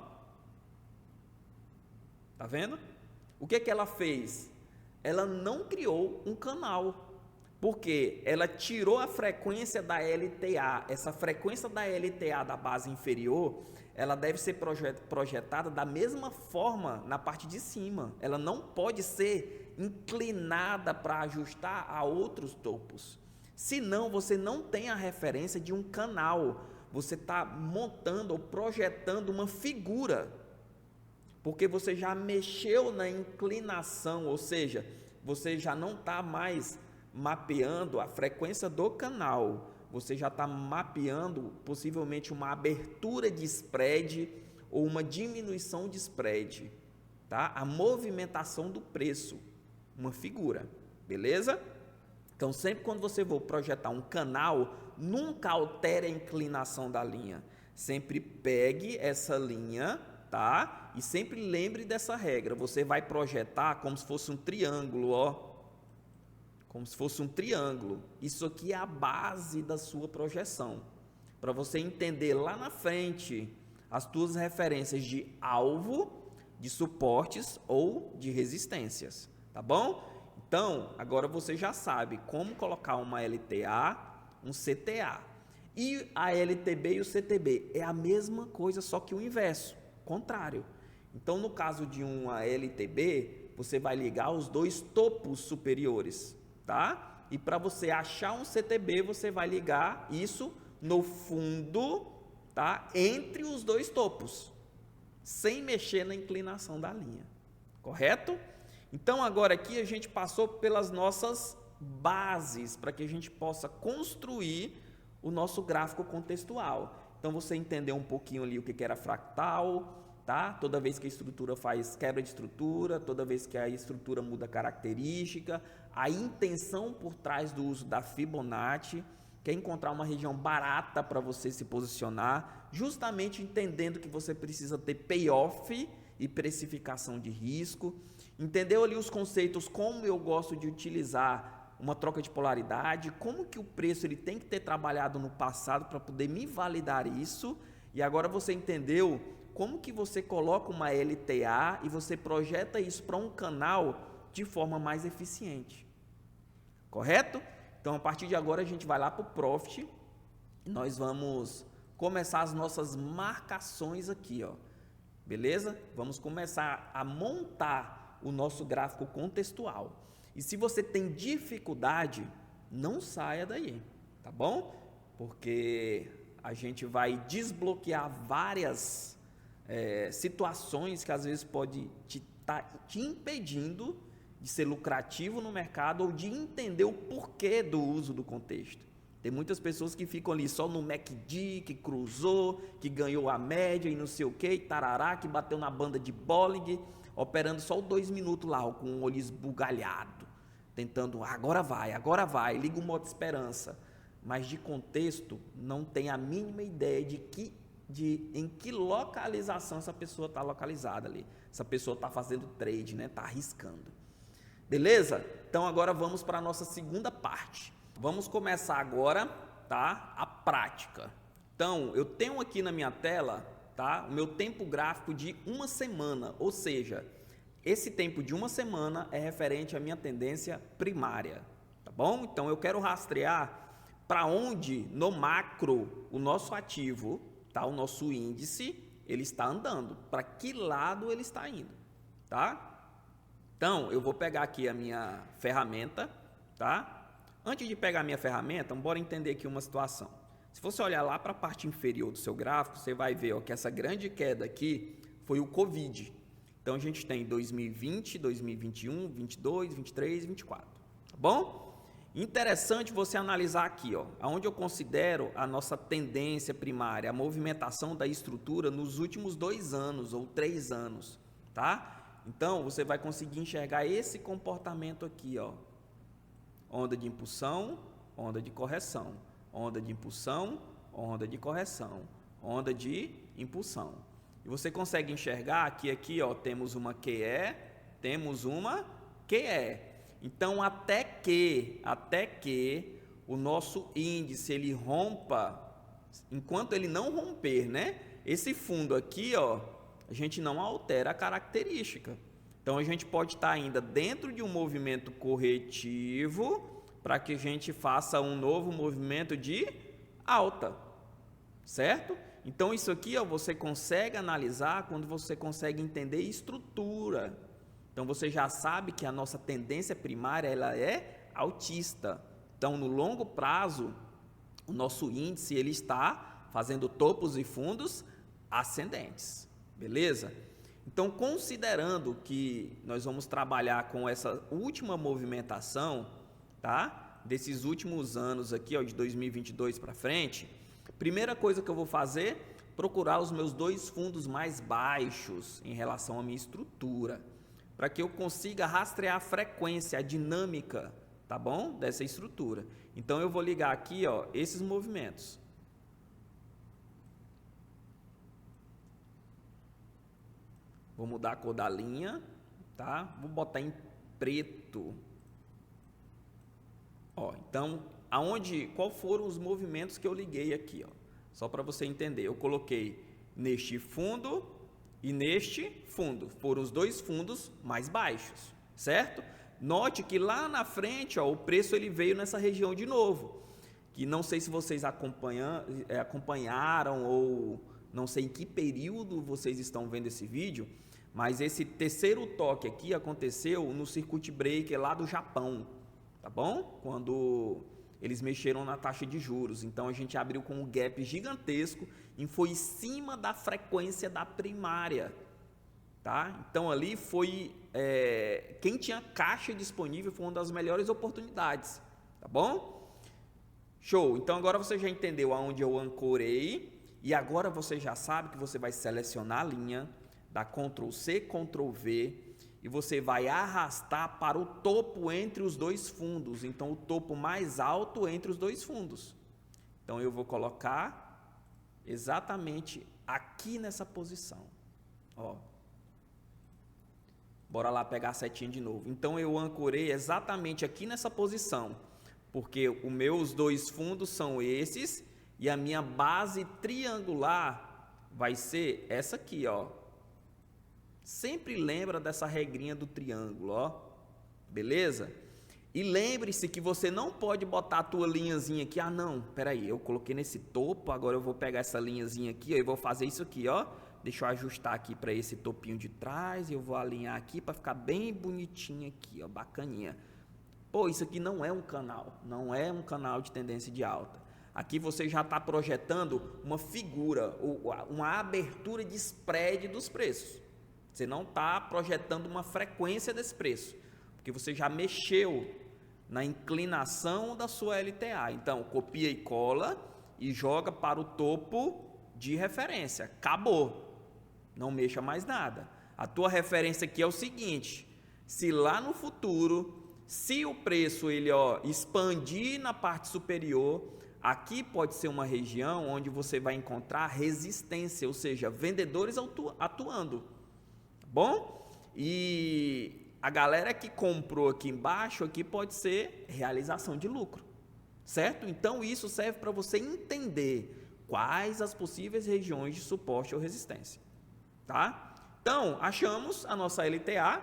Tá vendo? O que que ela fez? Ela não criou um canal, porque ela tirou a frequência da LTA. Essa frequência da LTA da base inferior, ela deve ser projetada da mesma forma na parte de cima. Ela não pode ser inclinada para ajustar a outros topos. Senão, você não tem a referência de um canal. Você está montando ou projetando uma figura, porque você já mexeu na inclinação, ou seja, você já não está mais mapeando a frequência do canal, você já está mapeando possivelmente uma abertura de spread ou uma diminuição de spread, tá? A movimentação do preço, uma figura, beleza? Então, sempre quando você for projetar um canal, nunca altere a inclinação da linha, sempre pegue essa linha, tá? E sempre lembre dessa regra, você vai projetar como se fosse um triângulo, ó. Como se fosse um triângulo. Isso aqui é a base da sua projeção. Para você entender lá na frente as tuas referências de alvo, de suportes ou de resistências, tá bom? Então, agora você já sabe como colocar uma LTA, um CTA. E a LTB e o CTB é a mesma coisa, só que o inverso, contrário. Então, no caso de uma LTB, você vai ligar os dois topos superiores, tá? E para você achar um CTB, você vai ligar isso no fundo, tá? Entre os dois topos, sem mexer na inclinação da linha, correto? Então, agora aqui a gente passou pelas nossas bases, para que a gente possa construir o nosso gráfico contextual. Então, você entendeu um pouquinho ali o que era fractal, tá? Toda vez que a estrutura faz quebra de estrutura, toda vez que a estrutura muda característica, a intenção por trás do uso da Fibonacci, que é encontrar uma região barata para você se posicionar, justamente entendendo que você precisa ter payoff e precificação de risco. Entendeu ali os conceitos, como eu gosto de utilizar uma troca de polaridade, como que o preço ele tem que ter trabalhado no passado para poder me validar isso, e agora você entendeu como que você coloca uma LTA e você projeta isso para um canal de forma mais eficiente, correto? Então, a partir de agora, a gente vai lá para o Profit e nós vamos começar as nossas marcações aqui, ó, beleza? Vamos começar a montar o nosso gráfico contextual. E se você tem dificuldade, não saia daí, tá bom? Porque a gente vai desbloquear várias situações que às vezes pode estar te impedindo de ser lucrativo no mercado ou de entender o porquê do uso do contexto. Tem muitas pessoas que ficam ali só no MACD, que cruzou, que ganhou a média e não sei o que, e tarará, que bateu na banda de Bollinger, operando só 2 minutos lá, com o olho esbugalhado, tentando, agora vai, liga o modo esperança. Mas de contexto, não tem a mínima ideia em que localização essa pessoa está localizada ali. Essa pessoa está fazendo trade, né? Está arriscando. Beleza? Então agora vamos para a nossa segunda parte. Vamos começar agora, tá? A prática. Então, eu tenho aqui na minha tela, tá? O meu tempo gráfico de uma semana, ou seja, esse tempo de uma semana é referente à minha tendência primária, tá bom? Então, eu quero rastrear para onde no macro o nosso ativo, tá? O nosso índice, ele está andando, para que lado ele está indo, tá? Então, eu vou pegar aqui a minha ferramenta, tá? Antes de pegar a minha ferramenta, bora entender aqui uma situação. Se você olhar lá para a parte inferior do seu gráfico, você vai ver, ó, que essa grande queda aqui foi o Covid. Então, a gente tem 2020, 2021, 22, 23 e 24, tá bom? Interessante você analisar aqui, ó, onde eu considero a nossa tendência primária, a movimentação da estrutura nos últimos 2 anos ou 3 anos, tá? Então, você vai conseguir enxergar esse comportamento aqui, ó. Onda de impulsão, onda de correção. Onda de impulsão, onda de correção. Onda de impulsão. E você consegue enxergar que aqui, ó, temos uma QE, temos uma QE. Então, até que o nosso índice ele rompa, enquanto ele não romper, né? Esse fundo aqui, ó, a gente não altera a característica. Então, a gente pode estar ainda dentro de um movimento corretivo para que a gente faça um novo movimento de alta, certo? Então, isso aqui, ó, você consegue analisar quando você consegue entender estrutura. Então, você já sabe que a nossa tendência primária ela é altista. Então, no longo prazo, o nosso índice ele está fazendo topos e fundos ascendentes, beleza? Então, considerando que nós vamos trabalhar com essa última movimentação, tá? Desses últimos anos aqui, ó, de 2022 para frente, primeira coisa que eu vou fazer, procurar os meus dois fundos mais baixos em relação à minha estrutura, para que eu consiga rastrear a frequência, a dinâmica, tá bom? Dessa estrutura. Então, eu vou ligar aqui, ó, esses movimentos. Vou mudar a cor da linha, tá? Vou botar em preto. Ó, então, qual foram os movimentos que eu liguei aqui, ó? Só para você entender. Eu coloquei neste fundo e neste fundo. Foram os dois fundos mais baixos, certo? Note que lá na frente, ó, o preço ele veio nessa região de novo. Que não sei se vocês acompanharam ou não sei em que período vocês estão vendo esse vídeo, mas esse terceiro toque aqui aconteceu no circuit breaker lá do Japão, tá bom? Quando eles mexeram na taxa de juros. Então, a gente abriu com um gap gigantesco e foi em cima da frequência da primária, tá? Então, ali foi... quem tinha caixa disponível foi uma das melhores oportunidades, tá bom? Show! Então, agora você já entendeu aonde eu ancorei e agora você já sabe que você vai selecionar a linha, dar Ctrl C, Ctrl V e você vai arrastar para o topo entre os dois fundos. Então, o topo mais alto entre os dois fundos. Então, eu vou colocar exatamente aqui nessa posição. Ó. Bora lá pegar a setinha de novo. Então, eu ancorei exatamente aqui nessa posição, porque os meus dois fundos são esses e a minha base triangular vai ser essa aqui, ó. Sempre lembra dessa regrinha do triângulo, ó. Beleza? E lembre-se que você não pode botar a tua linhazinha aqui. Ah, não, peraí, eu coloquei nesse topo, agora eu vou pegar essa linhazinha aqui, ó, e vou fazer isso aqui, ó. Deixa eu ajustar aqui para esse topinho de trás e eu vou alinhar aqui para ficar bem bonitinho aqui, ó, bacaninha. Pô, isso aqui não é um canal, não é um canal de tendência de alta. Aqui você já está projetando uma figura, uma abertura de spread dos preços. Você não está projetando uma frequência desse preço, porque você já mexeu na inclinação da sua LTA. Então, copia e cola e joga para o topo de referência. Acabou. Não mexa mais nada. A tua referência aqui é o seguinte: se lá no futuro, se o preço ele, ó, expandir na parte superior, aqui pode ser uma região onde você vai encontrar resistência, ou seja, vendedores atuando. Bom, e a galera que comprou aqui embaixo, aqui pode ser realização de lucro, certo? Então, isso serve para você entender quais as possíveis regiões de suporte ou resistência, tá? Então, achamos a nossa LTA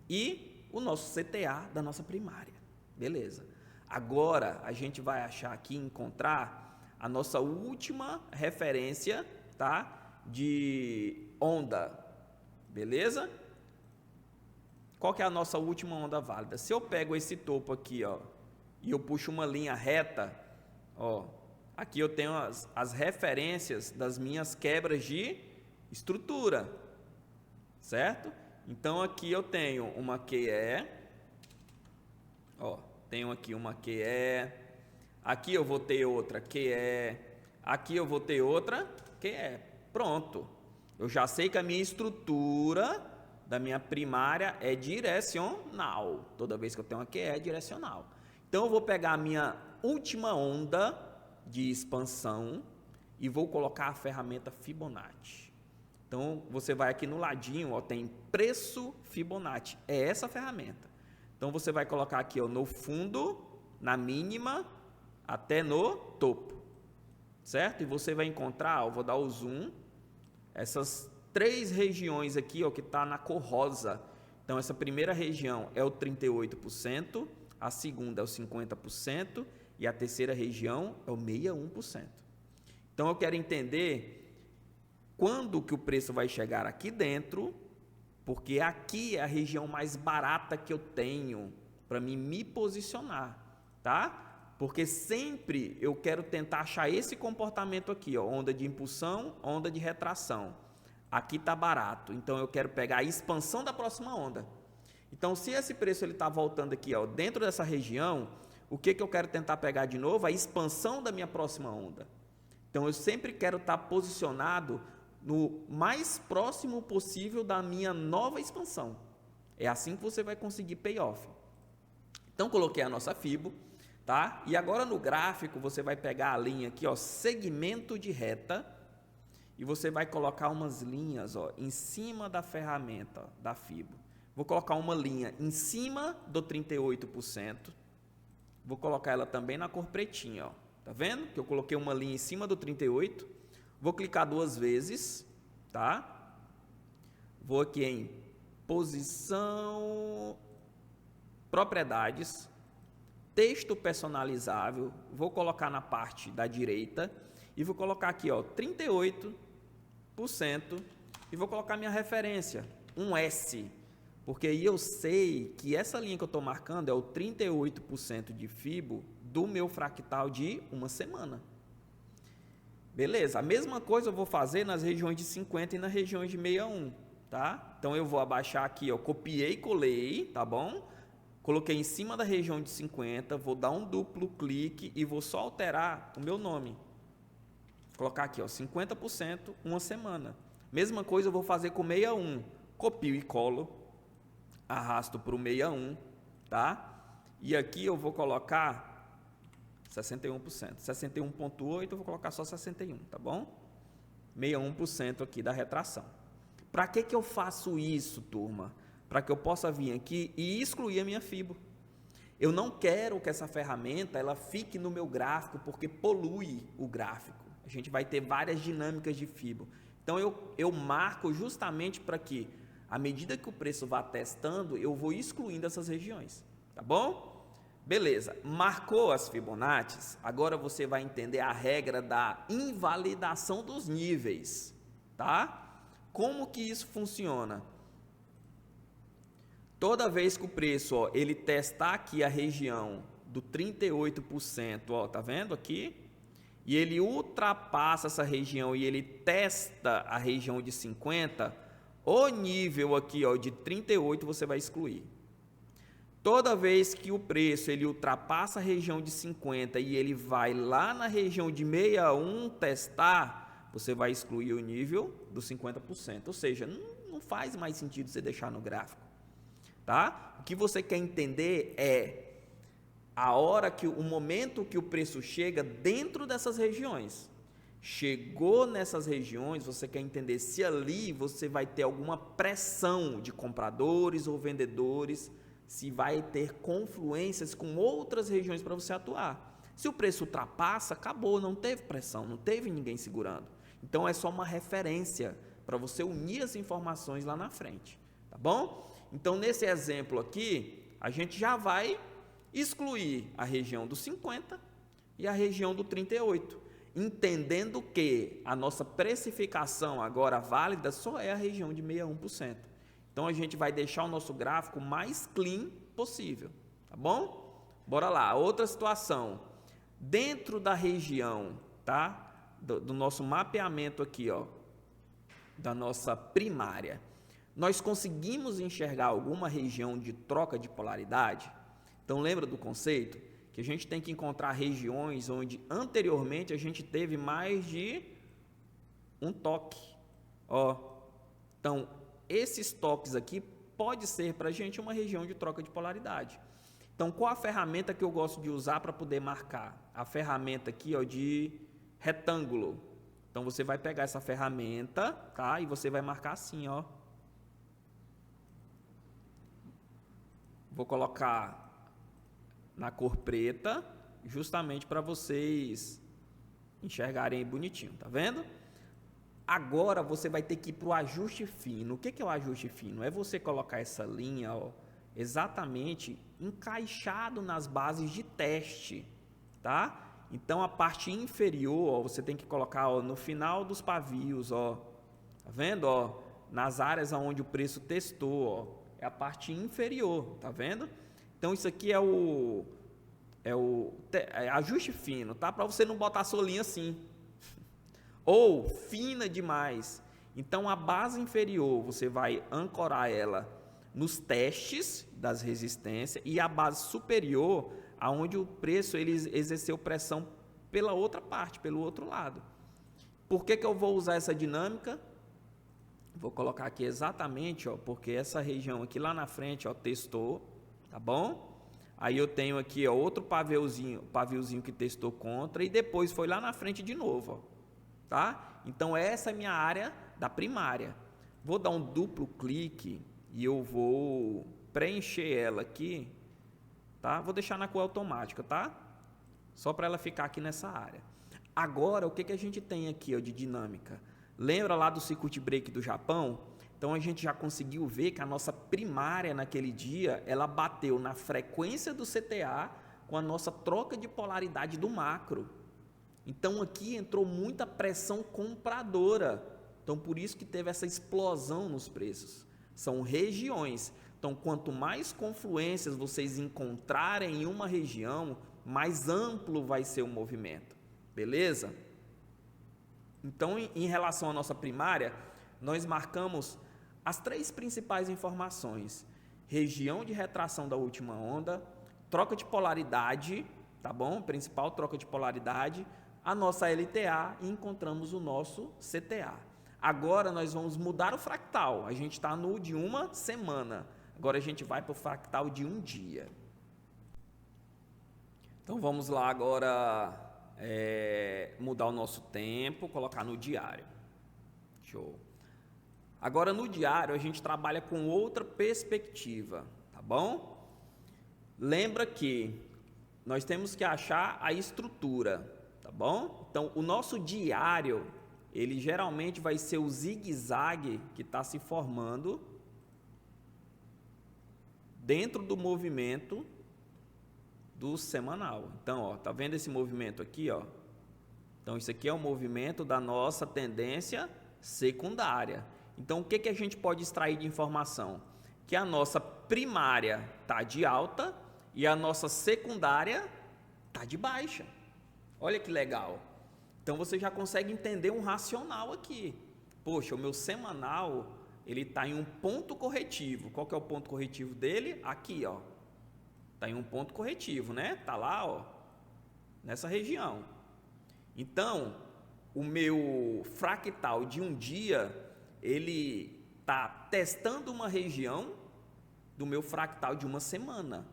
e o nosso CTA da nossa primária, beleza. Agora, a gente vai achar aqui, encontrar a nossa última referência, tá? De onda. Beleza? Qual que é a nossa última onda válida? Se eu pego esse topo aqui, ó, e eu puxo uma linha reta, ó, aqui eu tenho as referências das minhas quebras de estrutura, certo? Então, aqui eu tenho uma QE, ó, tenho aqui uma QE, aqui eu vou ter outra QE, aqui eu vou ter outra QE, pronto. Eu já sei que a minha estrutura da minha primária é direcional. Toda vez que eu tenho uma QE é direcional. Então, eu vou pegar a minha última onda de expansão e vou colocar a ferramenta Fibonacci. Então, você vai aqui no ladinho, ó, tem preço Fibonacci. É essa ferramenta. Então, você vai colocar aqui, ó, no fundo, na mínima, até no topo, certo? E você vai encontrar, ó, vou dar o zoom, essas 3 regiões aqui, ó, que está na cor rosa. Então, essa primeira região é o 38%, a segunda é o 50% e a terceira região é o 61%. Então, eu quero entender quando que o preço vai chegar aqui dentro, porque aqui é a região mais barata que eu tenho para me posicionar, tá? Porque sempre eu quero tentar achar esse comportamento aqui, ó, onda de impulsão, onda de retração. Aqui está barato, então eu quero pegar a expansão da próxima onda. Então, se esse preço está voltando aqui, ó, dentro dessa região, o que eu quero tentar pegar de novo? A expansão da minha próxima onda. Então, eu sempre quero estar posicionado no mais próximo possível da minha nova expansão. É assim que você vai conseguir payoff. Então, coloquei a nossa FIBO, tá? E agora no gráfico, você vai pegar a linha aqui, ó, segmento de reta, e você vai colocar umas linhas, ó, em cima da ferramenta, ó, da FIBO. Vou colocar uma linha em cima do 38%. Vou colocar ela também na cor pretinha, ó. Tá vendo? Que eu coloquei uma linha em cima do 38. Vou clicar 2 vezes, tá? Vou aqui em posição, propriedades, texto personalizável. Vou colocar na parte da direita e vou colocar aqui, ó, 38% e vou colocar minha referência, um S. Porque aí eu sei que essa linha que eu estou marcando é o 38% de FIBO do meu fractal de uma semana. Beleza, a mesma coisa eu vou fazer nas regiões de 50 e nas regiões de 61, tá? Então eu vou abaixar aqui, ó, copiei e colei, tá bom? Coloquei em cima da região de 50, vou dar um duplo clique e vou só alterar o meu nome. Vou colocar aqui, ó, 50% uma semana. Mesma coisa eu vou fazer com 61, copio e colo. Arrasto para o 61, tá? E aqui eu vou colocar 61%. 61,8% eu vou colocar só 61%, tá bom? 61% aqui da retração. Para que eu faço isso, turma? Para que eu possa vir aqui e excluir a minha FIBO. Eu não quero que essa ferramenta ela fique no meu gráfico porque polui o gráfico. A gente vai ter várias dinâmicas de FIBO. Então eu marco justamente para que à medida que o preço vá testando, eu vou excluindo essas regiões, tá bom? Beleza, marcou as Fibonaccis, agora você vai entender a regra da invalidação dos níveis, tá? Como que isso funciona? Toda vez que o preço, ó, ele testar aqui a região do 38%, ó, tá vendo aqui? E ele ultrapassa essa região e ele testa a região de 50%, o nível aqui, ó, de 38 você vai excluir. Toda vez que o preço ele ultrapassa a região de 50 e ele vai lá na região de 61 testar, você vai excluir o nível dos 50%. Ou seja, não faz mais sentido você deixar no gráfico, tá? O que você quer entender é o momento que o preço chega dentro dessas regiões. Chegou nessas regiões, você quer entender se ali você vai ter alguma pressão de compradores ou vendedores, se vai ter confluências com outras regiões para você atuar. Se o preço ultrapassa, acabou, não teve pressão, não teve ninguém segurando. Então é só uma referência para você unir as informações lá na frente, tá bom? Então nesse exemplo aqui, a gente já vai excluir a região do 50 e a região do 38. Entendendo que a nossa precificação agora válida só é a região de 61%. Então, a gente vai deixar o nosso gráfico mais clean possível, tá bom? Bora lá, outra situação. Dentro da região, tá? Do nosso mapeamento aqui, ó, da nossa primária, nós conseguimos enxergar alguma região de troca de polaridade? Então, lembra do conceito? Que a gente tem que encontrar regiões onde anteriormente a gente teve mais de um toque. Ó, então, esses toques aqui pode ser para a gente uma região de troca de polaridade. Então, qual a ferramenta que eu gosto de usar para poder marcar? A ferramenta aqui, ó, de retângulo. Então, você vai pegar essa ferramenta, tá? E você vai marcar assim, ó. Vou colocar na cor preta, justamente para vocês enxergarem bonitinho, tá vendo? Agora você vai ter que ir para o ajuste fino. O que é o ajuste fino? É você colocar essa linha, ó, exatamente encaixado nas bases de teste, tá? Então a parte inferior, ó, você tem que colocar, ó, no final dos pavios, ó, tá vendo, ó, nas áreas onde o preço testou, ó, é a parte inferior, tá vendo? Então isso aqui é ajuste fino, tá? Para você não botar a sua linha assim, ou fina demais. Então a base inferior você vai ancorar ela nos testes das resistências e a base superior aonde o preço ele exerceu pressão pela outra parte, pelo outro lado. Por que eu vou usar essa dinâmica? Vou colocar aqui exatamente, ó, porque essa região aqui lá na frente, ó, testou, tá bom? Aí eu tenho aqui, ó, outro paviozinho que testou contra e depois foi lá na frente de novo, ó. Tá? Então essa é a minha área da primária. Vou dar um duplo clique e eu vou preencher ela aqui, tá? Vou deixar na cor automática, tá? Só para ela ficar aqui nessa área. Agora, o que a gente tem aqui, ó, de dinâmica? Lembra lá do circuit break do Japão? Então a gente já conseguiu ver que a nossa primária naquele dia, ela bateu na frequência do CTA com a nossa troca de polaridade do macro. Então aqui entrou muita pressão compradora, então por isso que teve essa explosão nos preços. São regiões, então quanto mais confluências vocês encontrarem em uma região, mais amplo vai ser o movimento, beleza? Então em relação à nossa primária, nós marcamos as 3 principais informações: região de retração da última onda, troca de polaridade, tá bom? Principal troca de polaridade, a nossa LTA e encontramos o nosso CTA. Agora nós vamos mudar o fractal, a gente está no de uma semana, agora a gente vai para o fractal de um dia. Então vamos lá agora mudar o nosso tempo, colocar no diário. Show. Agora no diário a gente trabalha com outra perspectiva, tá bom? Lembra que nós temos que achar a estrutura. Tá bom? Então, o nosso diário, ele geralmente vai ser o zigue-zague que está se formando dentro do movimento do semanal. Então, ó, tá vendo esse movimento aqui, ó? Então, isso aqui é o movimento da nossa tendência secundária. Então, o que a gente pode extrair de informação? Que a nossa primária está de alta e a nossa secundária está de baixa. Olha que legal. Então você já consegue entender um racional aqui. Poxa, o meu semanal, ele está em um ponto corretivo. Qual que é o ponto corretivo dele? Aqui, ó. Está em um ponto corretivo, né? Está lá, ó, nessa região. Então, o meu fractal de um dia, ele está testando uma região do meu fractal de uma semana.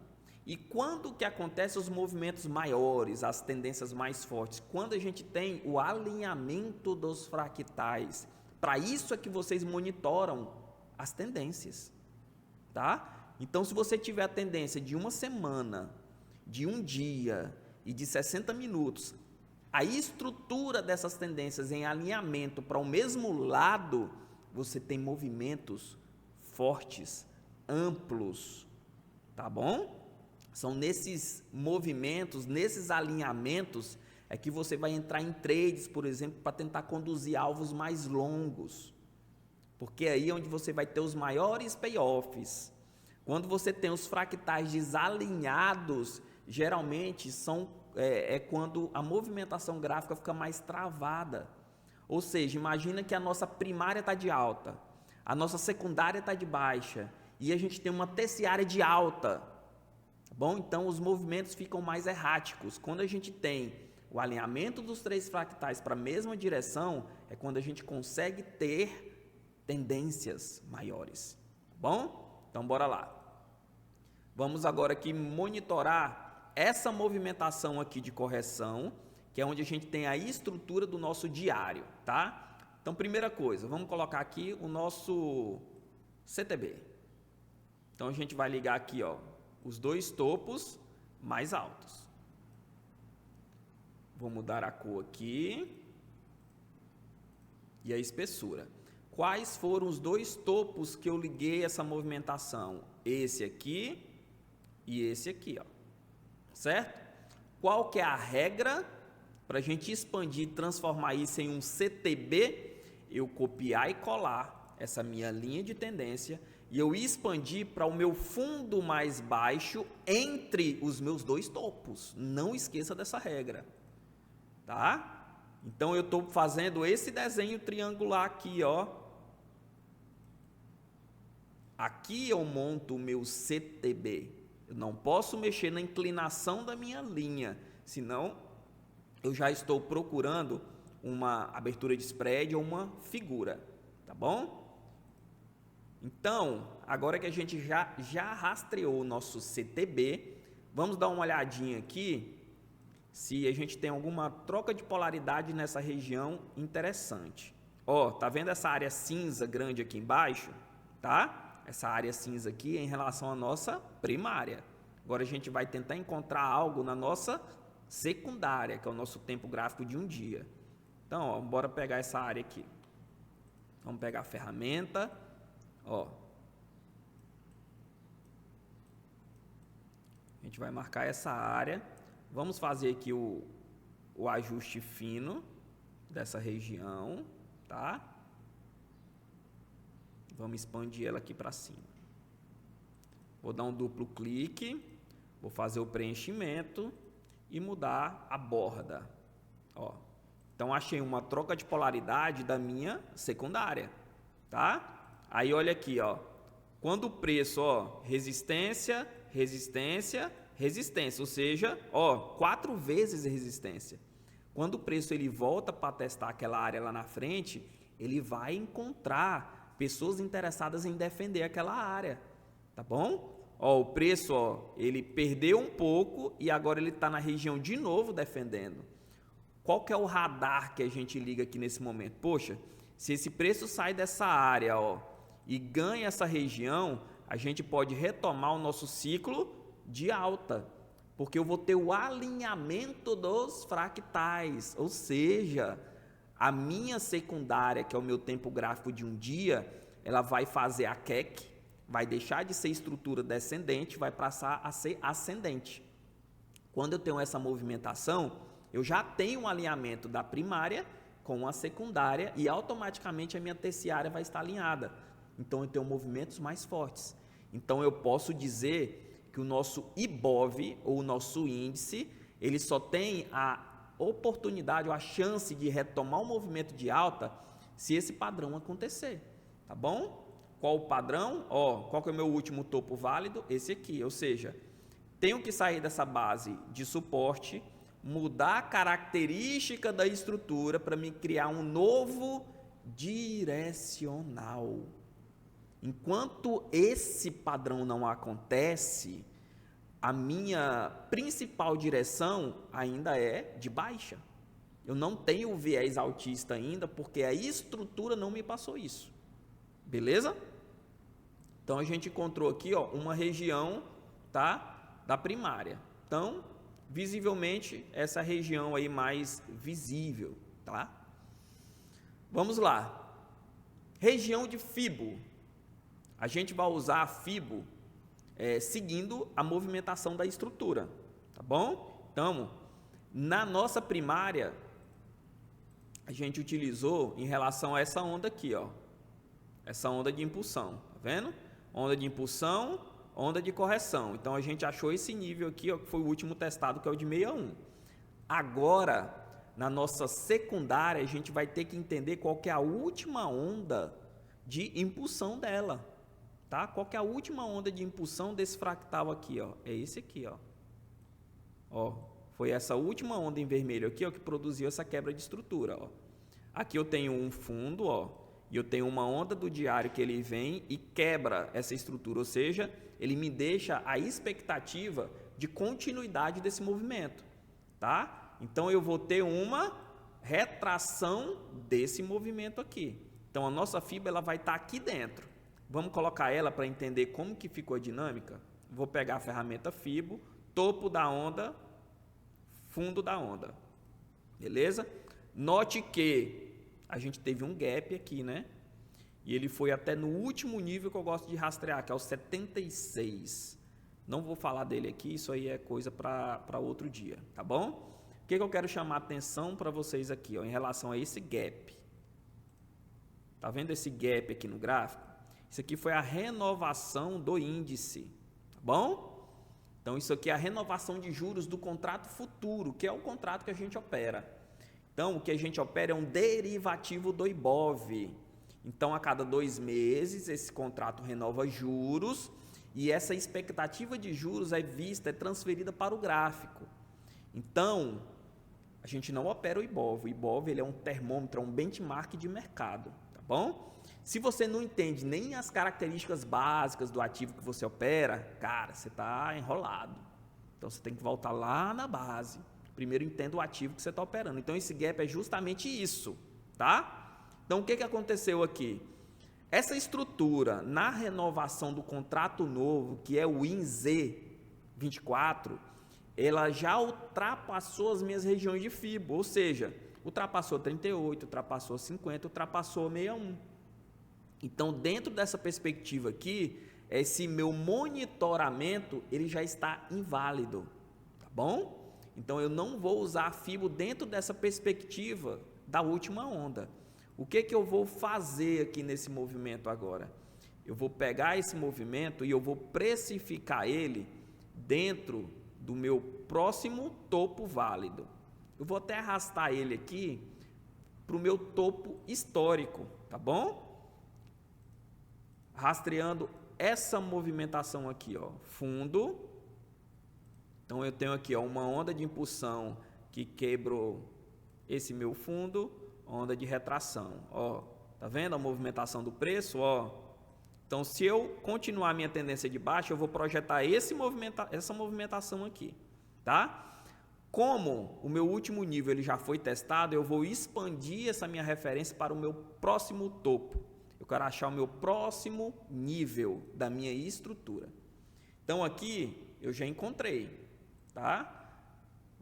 E quando que acontece os movimentos maiores, as tendências mais fortes? Quando a gente tem o alinhamento dos fractais. Para isso é que vocês monitoram as tendências, tá? Então, se você tiver a tendência de uma semana, de um dia e de 60 minutos, a estrutura dessas tendências em alinhamento para o mesmo lado, você tem movimentos fortes, amplos, tá bom? São nesses movimentos, nesses alinhamentos, é que você vai entrar em trades, por exemplo, para tentar conduzir alvos mais longos. Porque aí é onde você vai ter os maiores payoffs. Quando você tem os fractais desalinhados, geralmente é quando a movimentação gráfica fica mais travada. Ou seja, imagina que a nossa primária está de alta, a nossa secundária está de baixa, e a gente tem uma terciária de alta. Bom, então os movimentos ficam mais erráticos. Quando a gente tem o alinhamento dos 3 fractais para a mesma direção, é quando a gente consegue ter tendências maiores. Bom, então bora lá. Vamos agora aqui monitorar essa movimentação aqui de correção, que é onde a gente tem a estrutura do nosso diário, tá? Então, primeira coisa, vamos colocar aqui o nosso CTB. Então, a gente vai ligar aqui, ó, os dois topos mais altos. Vou mudar a cor aqui e a espessura. Quais foram os dois topos que eu liguei essa movimentação? Esse aqui e esse aqui, ó. Certo? Qual que é a regra para a gente expandir e transformar isso em um CTB? Eu copiar e colar essa minha linha de tendência e eu expandir para o meu fundo mais baixo entre os meus dois topos. Não esqueça dessa regra, tá? Então eu estou fazendo esse desenho triangular aqui, ó. Aqui eu monto o meu CTB. Eu não posso mexer na inclinação da minha linha, senão eu já estou procurando uma abertura de spread ou uma figura, tá bom? Então, agora que a gente já rastreou o nosso CTB, vamos dar uma olhadinha aqui se a gente tem alguma troca de polaridade nessa região interessante. Ó, tá vendo essa área cinza grande aqui embaixo? Tá? Essa área cinza aqui é em relação à nossa primária. Agora a gente vai tentar encontrar algo na nossa secundária, que é o nosso tempo gráfico de um dia. Então, ó, bora pegar essa área aqui. Vamos pegar a ferramenta, ó. A gente vai marcar essa área. Vamos fazer aqui o ajuste fino dessa região, tá? Vamos expandir ela aqui para cima. Vou dar um duplo clique, vou fazer o preenchimento e mudar a borda, ó. Então, achei uma troca de polaridade da minha secundária, tá? Aí, olha aqui, ó. Quando o preço, ó, resistência, resistência, resistência, ou seja, ó, 4 vezes resistência. Quando o preço ele volta para testar aquela área lá na frente, ele vai encontrar pessoas interessadas em defender aquela área, tá bom? Ó, o preço, ó, ele perdeu um pouco e agora ele está na região de novo defendendo. Qual que é o radar que a gente liga aqui nesse momento? Poxa, se esse preço sai dessa área, ó, e ganha essa região, a gente pode retomar o nosso ciclo de alta, porque eu vou ter o alinhamento dos fractais, ou seja, a minha secundária, que é o meu tempo gráfico de um dia, ela vai fazer a QEC, vai deixar de ser estrutura descendente, vai passar a ser ascendente. Quando eu tenho essa movimentação, eu já tenho um alinhamento da primária com a secundária e automaticamente a minha terciária vai estar alinhada. Então, eu tenho movimentos mais fortes. Então, eu posso dizer que o nosso IBOV, ou o nosso índice, ele só tem a oportunidade ou a chance de retomar o movimento de alta se esse padrão acontecer, tá bom? Qual o padrão? Ó, qual que é o meu último topo válido? Esse aqui, ou seja, tenho que sair dessa base de suporte, mudar a característica da estrutura para me criar um novo direcional. Enquanto esse padrão não acontece, a minha principal direção ainda é de baixa. Eu não tenho o viés altista ainda, porque a estrutura não me passou isso. Beleza? Então, a gente encontrou aqui, ó, uma região, tá, da primária. Então, visivelmente, essa região aí mais visível, tá? Vamos lá. Região de Fibo. A gente vai usar a Fibo seguindo a movimentação da estrutura, tá bom? Então, na nossa primária, a gente utilizou em relação a essa onda aqui, ó. Essa onda de impulsão, tá vendo? Onda de impulsão, onda de correção. Então, a gente achou esse nível aqui, ó, que foi o último testado, que é o de 61. Agora, na nossa secundária, a gente vai ter que entender qual que é a última onda de impulsão dela, tá? Qual que é a última onda de impulsão desse fractal aqui, ó? É esse aqui, ó. Ó, foi essa última onda em vermelho aqui, ó, que produziu essa quebra de estrutura, ó. Aqui eu tenho um fundo, ó, e eu tenho uma onda do diário que ele vem e quebra essa estrutura, ou seja, ele me deixa a expectativa de continuidade desse movimento, tá? Então, eu vou ter uma retração desse movimento aqui. Então, a nossa fibra ela vai estar aqui dentro. Vamos colocar ela para entender como que ficou a dinâmica? vou pegar a ferramenta Fibo, topo da onda, fundo da onda, beleza? Note que a gente teve um gap aqui, né? E ele foi até no último nível que eu gosto de rastrear, que é o 76. Não vou falar dele aqui, isso aí é coisa para outro dia, tá bom? O que eu quero chamar a atenção para vocês aqui, ó, em relação a esse gap. Tá vendo esse gap aqui no gráfico? Isso aqui foi a renovação do índice, tá bom? Então, isso aqui é a renovação de juros do contrato futuro, que é o contrato que a gente opera. Então, o que a gente opera é um derivativo do IBOV. Então, a cada 2 meses, esse contrato renova juros e essa expectativa de juros é vista, é transferida para o gráfico. Então, a gente não opera o IBOV. O IBOV ele é um termômetro, é um benchmark de mercado, tá bom? Se você não entende nem as características básicas do ativo que você opera, cara, você está enrolado. Então, você tem que voltar lá na base. Primeiro, entenda o ativo que você está operando. Então, esse gap é justamente isso, tá? Então, o que aconteceu aqui? Essa estrutura, na renovação do contrato novo, que é o INZ24, ela já ultrapassou as minhas regiões de FIBO, ou seja, ultrapassou 38, ultrapassou 50, ultrapassou 61. Então, dentro dessa perspectiva aqui, esse meu monitoramento, ele já está inválido, tá bom? Então, eu não vou usar a FIBO dentro dessa perspectiva da última onda. O que eu vou fazer aqui nesse movimento agora? Eu vou pegar esse movimento e eu vou precificar ele dentro do meu próximo topo válido. Eu vou até arrastar ele aqui para o meu topo histórico, tá bom? Rastreando essa movimentação aqui, ó, fundo. Então, eu tenho aqui, ó, uma onda de impulsão que quebrou esse meu fundo, onda de retração, ó, tá vendo a movimentação do preço, ó? Então, se eu continuar a minha tendência de baixa, eu vou projetar essa movimentação aqui, tá? Como o meu último nível ele já foi testado, eu vou expandir essa minha referência para o meu próximo topo. Eu quero achar o meu próximo nível da minha estrutura. Então, aqui eu já encontrei, tá?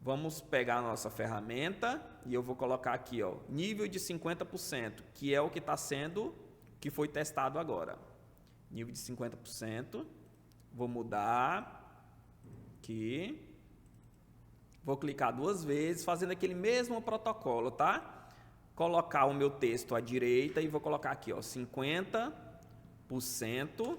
Vamos pegar a nossa ferramenta e eu vou colocar aqui, ó, nível de 50%, que é o que está sendo, que foi testado agora. Nível de 50%, vou mudar aqui, vou clicar 2 vezes, fazendo aquele mesmo protocolo, tá? Colocar o meu texto à direita e vou colocar aqui, ó, 50%.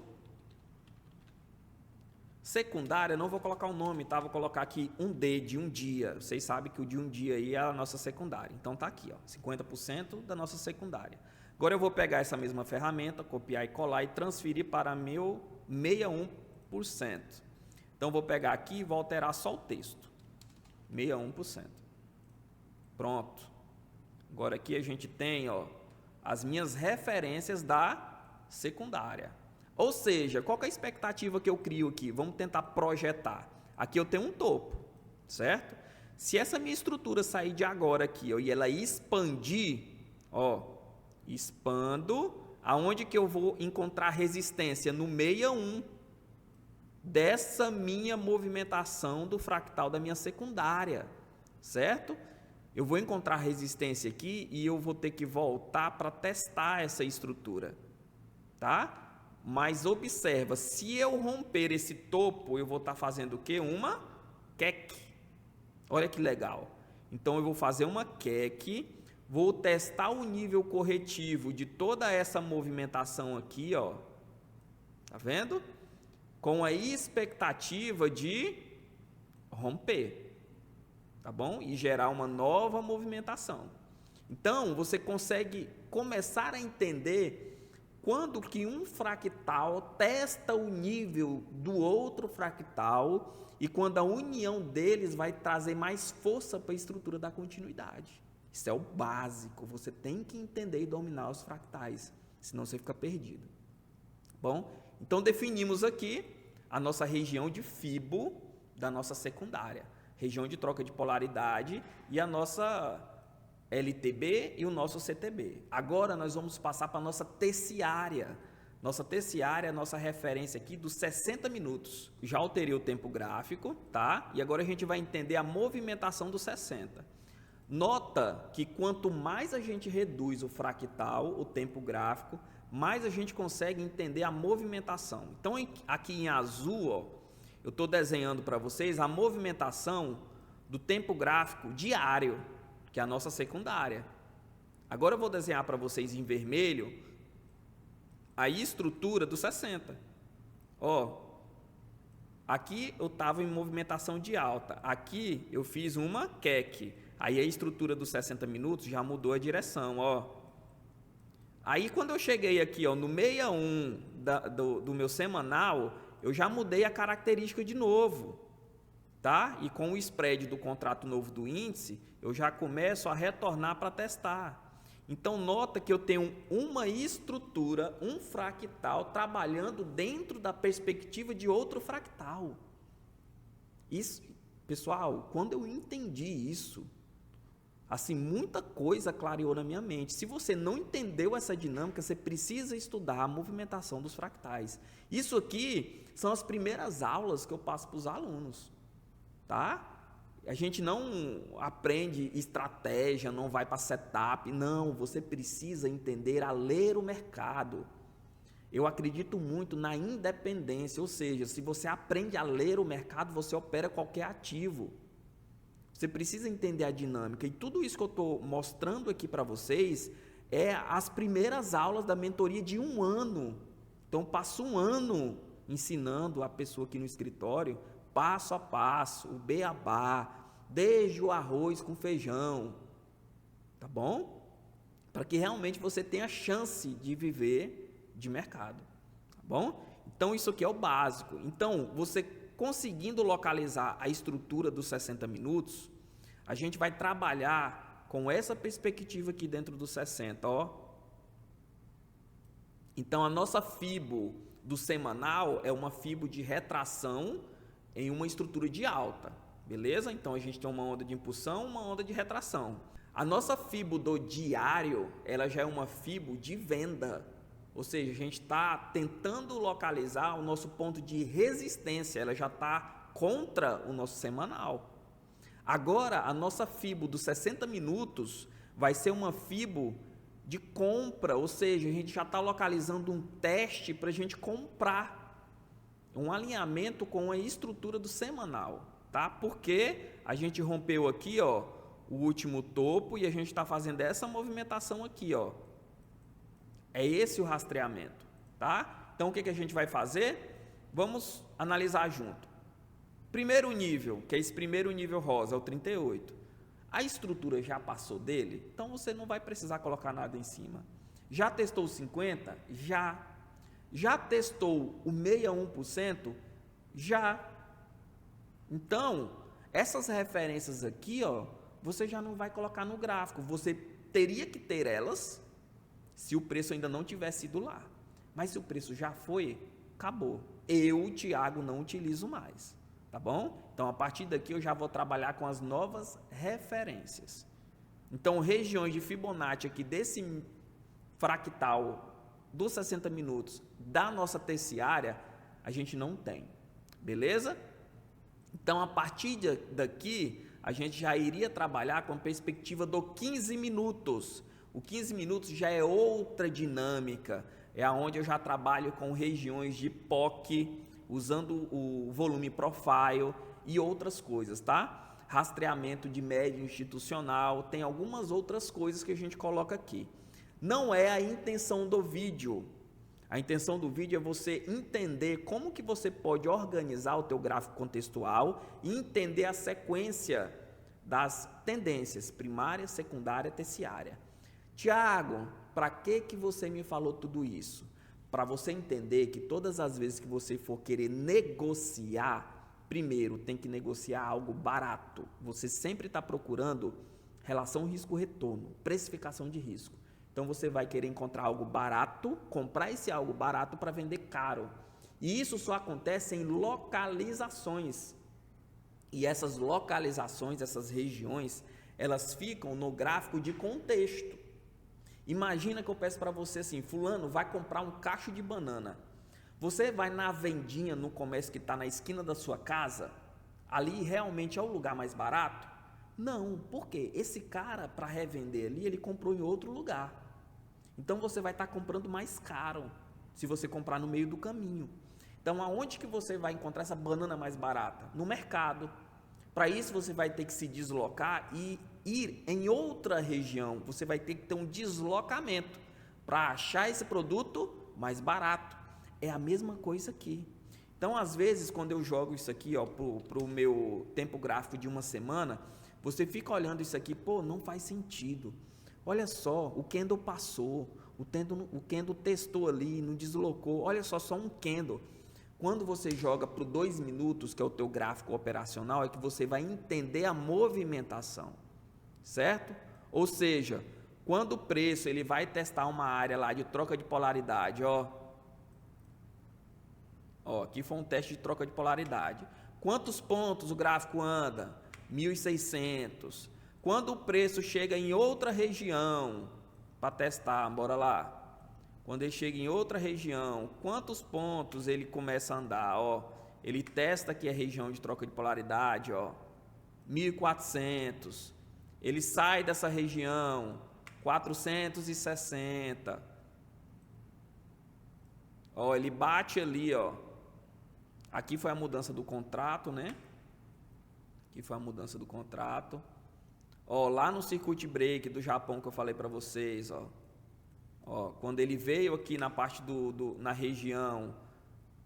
Secundária, não vou colocar o nome, tá? Vou colocar aqui um D de um dia. Vocês sabem que o de um dia aí é a nossa secundária. Então, tá aqui, ó, 50% da nossa secundária. Agora, eu vou pegar essa mesma ferramenta, copiar e colar e transferir para meu 61%. Então, vou pegar aqui e vou alterar só o texto. 61%. Pronto. Agora, aqui a gente tem, ó, as minhas referências da secundária. Ou seja, qual que é a expectativa que eu crio aqui? Vamos tentar projetar. Aqui eu tenho um topo, certo? Se essa minha estrutura sair de agora aqui, ó, e ela expandir, ó, expando, aonde que eu vou encontrar resistência? No 61 dessa minha movimentação do fractal da minha secundária, certo? Eu vou encontrar resistência aqui e eu vou ter que voltar para testar essa estrutura, tá? Mas observa, se eu romper esse topo, eu vou estar fazendo o quê? Uma queque. Olha que legal. Então, eu vou fazer uma queque, vou testar o nível corretivo de toda essa movimentação aqui, ó. Tá vendo? Com a expectativa de romper, tá bom? E gerar uma nova movimentação. Então, você consegue começar a entender quando que um fractal testa o nível do outro fractal e quando a união deles vai trazer mais força para a estrutura da continuidade. Isso é o básico, você tem que entender e dominar os fractais, senão você fica perdido. Bom, então definimos aqui a nossa região de Fibo da nossa secundária, região de troca de polaridade e a nossa LTB e o nosso CTB. Agora nós vamos passar para a nossa terciária. Nossa terciária é a nossa referência aqui dos 60 minutos. Já alterei o tempo gráfico, tá? E agora a gente vai entender a movimentação dos 60. Nota que quanto mais a gente reduz o fractal, o tempo gráfico, mais a gente consegue entender a movimentação. Então, aqui em azul, ó, eu estou desenhando para vocês a movimentação do tempo gráfico diário, que é a nossa secundária. Agora eu vou desenhar para vocês em vermelho a estrutura dos 60. Ó, aqui eu estava em movimentação de alta, aqui eu fiz uma QEC. Aí a estrutura dos 60 minutos já mudou a direção, ó. Aí quando eu cheguei aqui, ó, no 61 do meu semanal, eu já mudei a característica de novo, tá? E com o spread do contrato novo do índice, eu já começo a retornar para testar. Então, nota que eu tenho uma estrutura, um fractal, trabalhando dentro da perspectiva de outro fractal. Isso, pessoal, quando eu entendi isso, assim, muita coisa clareou na minha mente. Se você não entendeu essa dinâmica, você precisa estudar a movimentação dos fractais. Isso aqui são as primeiras aulas que eu passo para os alunos, tá? A gente não aprende estratégia, não vai para setup, não, você precisa entender a ler o mercado. Eu acredito muito na independência, ou seja, se você aprende a ler o mercado, você opera qualquer ativo. Você precisa entender a dinâmica e tudo isso que eu estou mostrando aqui para vocês é as primeiras aulas da mentoria de 1 ano. Então, passo 1 ano ensinando a pessoa aqui no escritório, passo a passo, o beabá, desde o arroz com feijão, tá bom? Para que realmente você tenha chance de viver de mercado, tá bom? Então, isso aqui é o básico. Então, você conseguindo localizar a estrutura dos 60 minutos, a gente vai trabalhar com essa perspectiva aqui dentro dos 60, ó. Então, a nossa fibo do semanal é uma fibo de retração em uma estrutura de alta, beleza? Então, a gente tem uma onda de impulsão, uma onda de retração. A nossa fibo do diário, ela já é uma fibo de venda, ou seja, a gente está tentando localizar o nosso ponto de resistência, ela já está contra o nosso semanal. Agora, a nossa fibo dos 60 minutos vai ser uma fibo de compra, ou seja, a gente já está localizando um teste para a gente comprar, um alinhamento com a estrutura do semanal, tá? Porque a gente rompeu aqui, ó, o último topo e a gente está fazendo essa movimentação aqui, ó. É esse o rastreamento, tá? Então, o que a gente vai fazer? Vamos analisar junto. Primeiro nível, que é esse primeiro nível rosa, é o 38. A estrutura já passou dele, então você não vai precisar colocar nada em cima. Já testou o 50? Já. Já testou o 61%? Já. Então, essas referências aqui, ó, você já não vai colocar no gráfico. Você teria que ter elas se o preço ainda não tivesse ido lá. Mas se o preço já foi, acabou. Eu, Thiago, não utilizo mais. Tá bom? Então, a partir daqui, eu já vou trabalhar com as novas referências. Então, regiões de Fibonacci aqui desse fractal dos 60 minutos da nossa terciária, a gente não tem. Beleza? Então, a partir daqui, a gente já iria trabalhar com a perspectiva do 15 minutos. O 15 minutos já é outra dinâmica, é onde eu já trabalho com regiões de POC, usando o volume profile e outras coisas, tá? Rastreamento de média institucional, tem algumas outras coisas que a gente coloca aqui. Não é a intenção do vídeo. A intenção do vídeo é você entender como que você pode organizar o teu gráfico contextual e entender a sequência das tendências primária, secundária, terciária. Tiago, para que você me falou tudo isso? Para você entender que todas as vezes que você for querer negociar, primeiro tem que negociar algo barato. Você sempre está procurando relação risco-retorno, precificação de risco. Então você vai querer encontrar algo barato, comprar esse algo barato para vender caro. E isso só acontece em localizações. E essas localizações, essas regiões, elas ficam no gráfico de contexto. Imagina que eu peço para você assim, fulano, vai comprar um cacho de banana. Você vai na vendinha, no comércio que está na esquina da sua casa, ali realmente é o lugar mais barato? Não, por quê? Esse cara, para revender ali, ele comprou em outro lugar. Então você vai estar comprando mais caro, se você comprar no meio do caminho. Então aonde que você vai encontrar essa banana mais barata? No mercado. Para isso você vai ter que se deslocar e ir em outra região. Você vai ter que ter um deslocamento para achar esse produto mais barato. É a mesma coisa aqui. Então, às vezes, quando eu jogo isso aqui para o meu tempo gráfico de uma semana, você fica olhando isso aqui, pô, não faz sentido. Olha só, o candle passou, o candle testou ali, não deslocou. Olha só um candle. Quando você joga para 2 minutos, que é o teu gráfico operacional, é que você vai entender a movimentação, certo? Ou seja, quando o preço ele vai testar uma área lá de troca de polaridade, aqui foi um teste de troca de polaridade. Quantos pontos o gráfico anda? 1.600. Quando o preço chega em outra região, para testar, bora lá. Quando ele chega em outra região, quantos pontos ele começa a andar? Ele testa aqui a região de troca de polaridade, 1.400. Ele sai dessa região, 460. Ele bate ali, Aqui foi a mudança do contrato, né? Aqui foi a mudança do contrato. Lá no circuit break do Japão que eu falei para vocês, quando ele veio aqui na parte na região,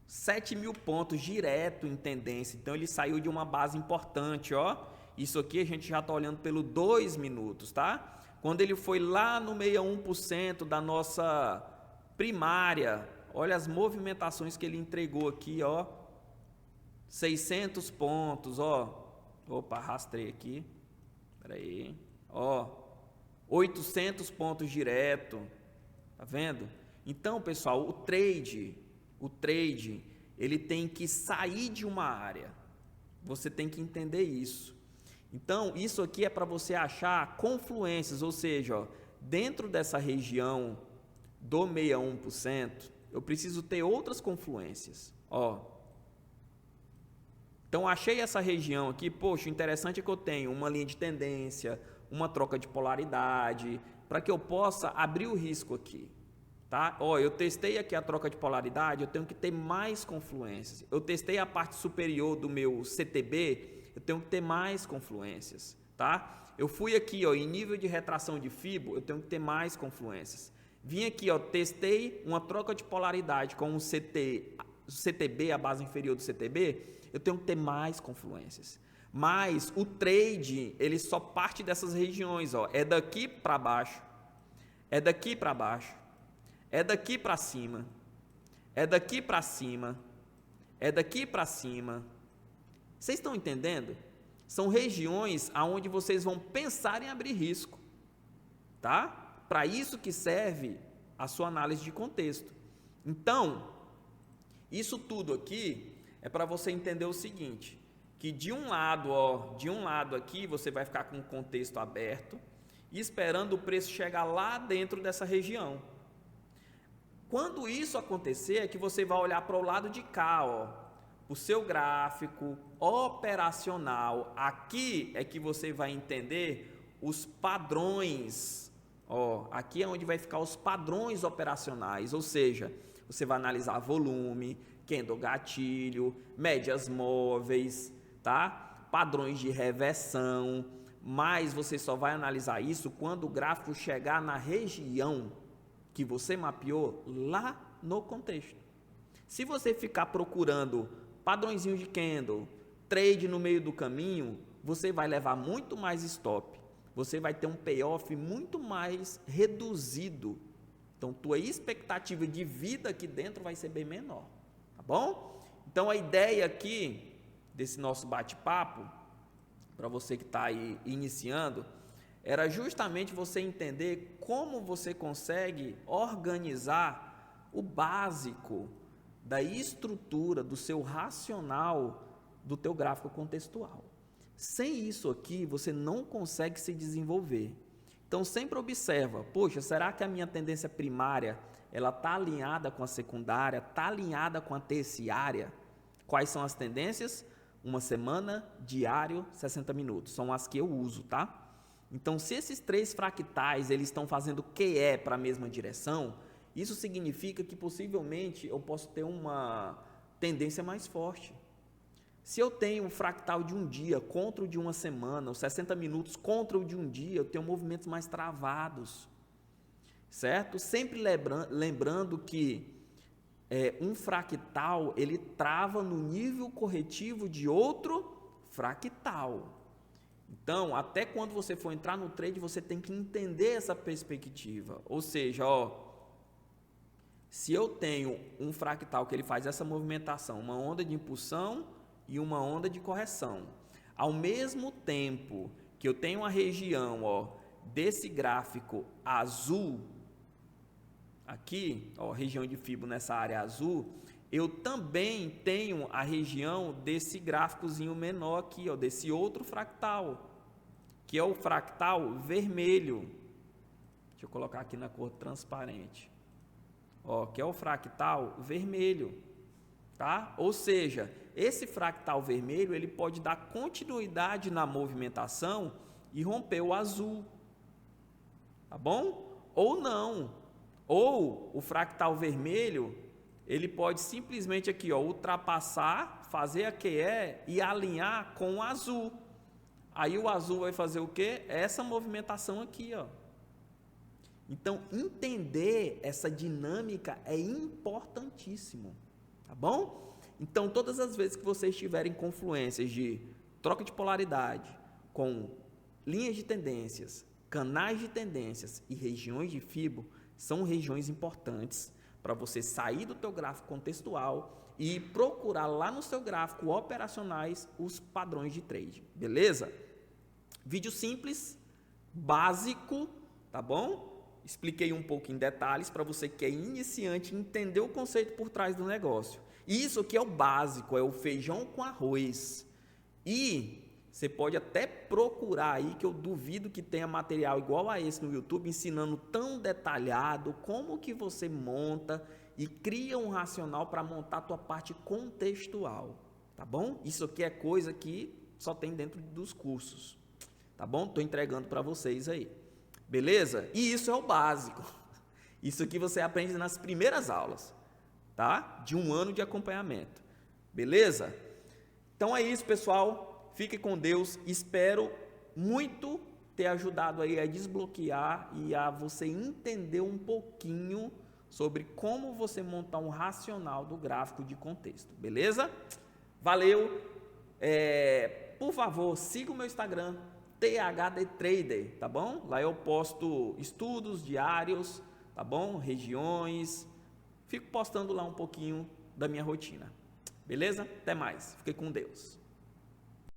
7.000 pontos direto em tendência. Então ele saiu de uma base importante, Isso aqui a gente já está olhando pelo 2 minutos, tá? Quando ele foi lá no 61% da nossa primária, olha as movimentações que ele entregou aqui, 600 pontos, Opa, arrastei aqui. Espera aí. 800 pontos direto. Tá vendo? Então, pessoal, o trade, ele tem que sair de uma área. Você tem que entender isso. Então, isso aqui é para você achar confluências, ou seja, dentro dessa região do 61%, eu preciso ter outras confluências, Então, achei essa região aqui, poxa, interessante é que eu tenho uma linha de tendência, uma troca de polaridade, para que eu possa abrir o risco aqui, tá? Eu testei aqui a troca de polaridade, eu tenho que ter mais confluências. Eu testei a parte superior do meu CTB, eu tenho que ter mais confluências, tá? Eu fui aqui, em nível de retração de Fibo, eu tenho que ter mais confluências. Vim aqui, testei uma troca de polaridade com o CTB, a base inferior do CTB, eu tenho que ter mais confluências. Mas o trade, ele só parte dessas regiões, é daqui para baixo, é daqui para baixo, é daqui para cima, é daqui para cima, é daqui para cima. Vocês estão entendendo? São regiões aonde vocês vão pensar em abrir risco, tá? Para isso que serve a sua análise de contexto. Então, isso tudo aqui é para você entender o seguinte, que de um lado aqui você vai ficar com o contexto aberto e esperando o preço chegar lá dentro dessa região. Quando isso acontecer, é que você vai olhar para o lado de cá, o seu gráfico operacional. Aqui é que você vai entender os padrões. Aqui é onde vai ficar os padrões operacionais, ou seja, você vai analisar volume, candle gatilho, médias móveis, tá? Padrões de reversão, mas você só vai analisar isso quando o gráfico chegar na região que você mapeou lá no contexto. Se você ficar procurando padrõezinho de candle, trade no meio do caminho, você vai levar muito mais stop, você vai ter um payoff muito mais reduzido. Então, tua expectativa de vida aqui dentro vai ser bem menor, tá bom? Então, a ideia aqui desse nosso bate-papo, para você que está aí iniciando, era justamente você entender como você consegue organizar o básico da estrutura do seu racional do teu gráfico contextual. Sem isso aqui, você não consegue se desenvolver. Então sempre observa, poxa, será que a minha tendência primária ela está alinhada com a secundária, está alinhada com a terciária? Quais são as tendências? Uma semana, diário, 60 minutos, são as que eu uso, tá? Então, se esses 3 fractais eles estão fazendo QE para a mesma direção, isso significa que possivelmente eu posso ter uma tendência mais forte. Se eu tenho um fractal de um dia contra o de uma semana, os 60 minutos contra o de um dia, eu tenho movimentos mais travados, certo? Sempre lembrando que um fractal, ele trava no nível corretivo de outro fractal. Então, até quando você for entrar no trade, você tem que entender essa perspectiva. Ou seja, se eu tenho um fractal que ele faz essa movimentação, uma onda de impulsão e uma onda de correção, ao mesmo tempo que eu tenho a região desse gráfico azul, aqui, região de Fibo nessa área azul, eu também tenho a região desse gráficozinho menor aqui, desse outro fractal, que é o fractal vermelho. Deixa eu colocar aqui na cor transparente. Que é o fractal vermelho, tá? Ou seja, esse fractal vermelho, ele pode dar continuidade na movimentação e romper o azul, tá bom? Ou não. Ou o fractal vermelho, ele pode simplesmente aqui, ultrapassar, fazer a QE e alinhar com o azul. Aí o azul vai fazer o quê? Essa movimentação aqui, Então, entender essa dinâmica é importantíssimo, tá bom? Então, todas as vezes que vocês tiverem confluências de troca de polaridade com linhas de tendências, canais de tendências e regiões de Fibo, são regiões importantes para você sair do teu gráfico contextual e procurar lá no seu gráfico operacionais os padrões de trade, beleza? Vídeo simples, básico, tá bom? Expliquei um pouco em detalhes para você que é iniciante entender o conceito por trás do negócio. Isso aqui é o básico, é o feijão com arroz. E você pode até procurar aí, que eu duvido que tenha material igual a esse no YouTube, ensinando tão detalhado como que você monta e cria um racional para montar a tua parte contextual, tá bom? Isso aqui é coisa que só tem dentro dos cursos, tá bom? Estou entregando para vocês aí, beleza? E isso é o básico. Isso aqui você aprende nas primeiras aulas, tá? De um ano de acompanhamento, beleza? Então é isso, pessoal. Fique com Deus, espero muito ter ajudado aí a desbloquear e a você entender um pouquinho sobre como você montar um racional do gráfico de contexto, beleza? Valeu! Por favor, siga o meu Instagram, THDTrader, tá bom? Lá eu posto estudos diários, tá bom? Regiões, fico postando lá um pouquinho da minha rotina, beleza? Até mais, fique com Deus.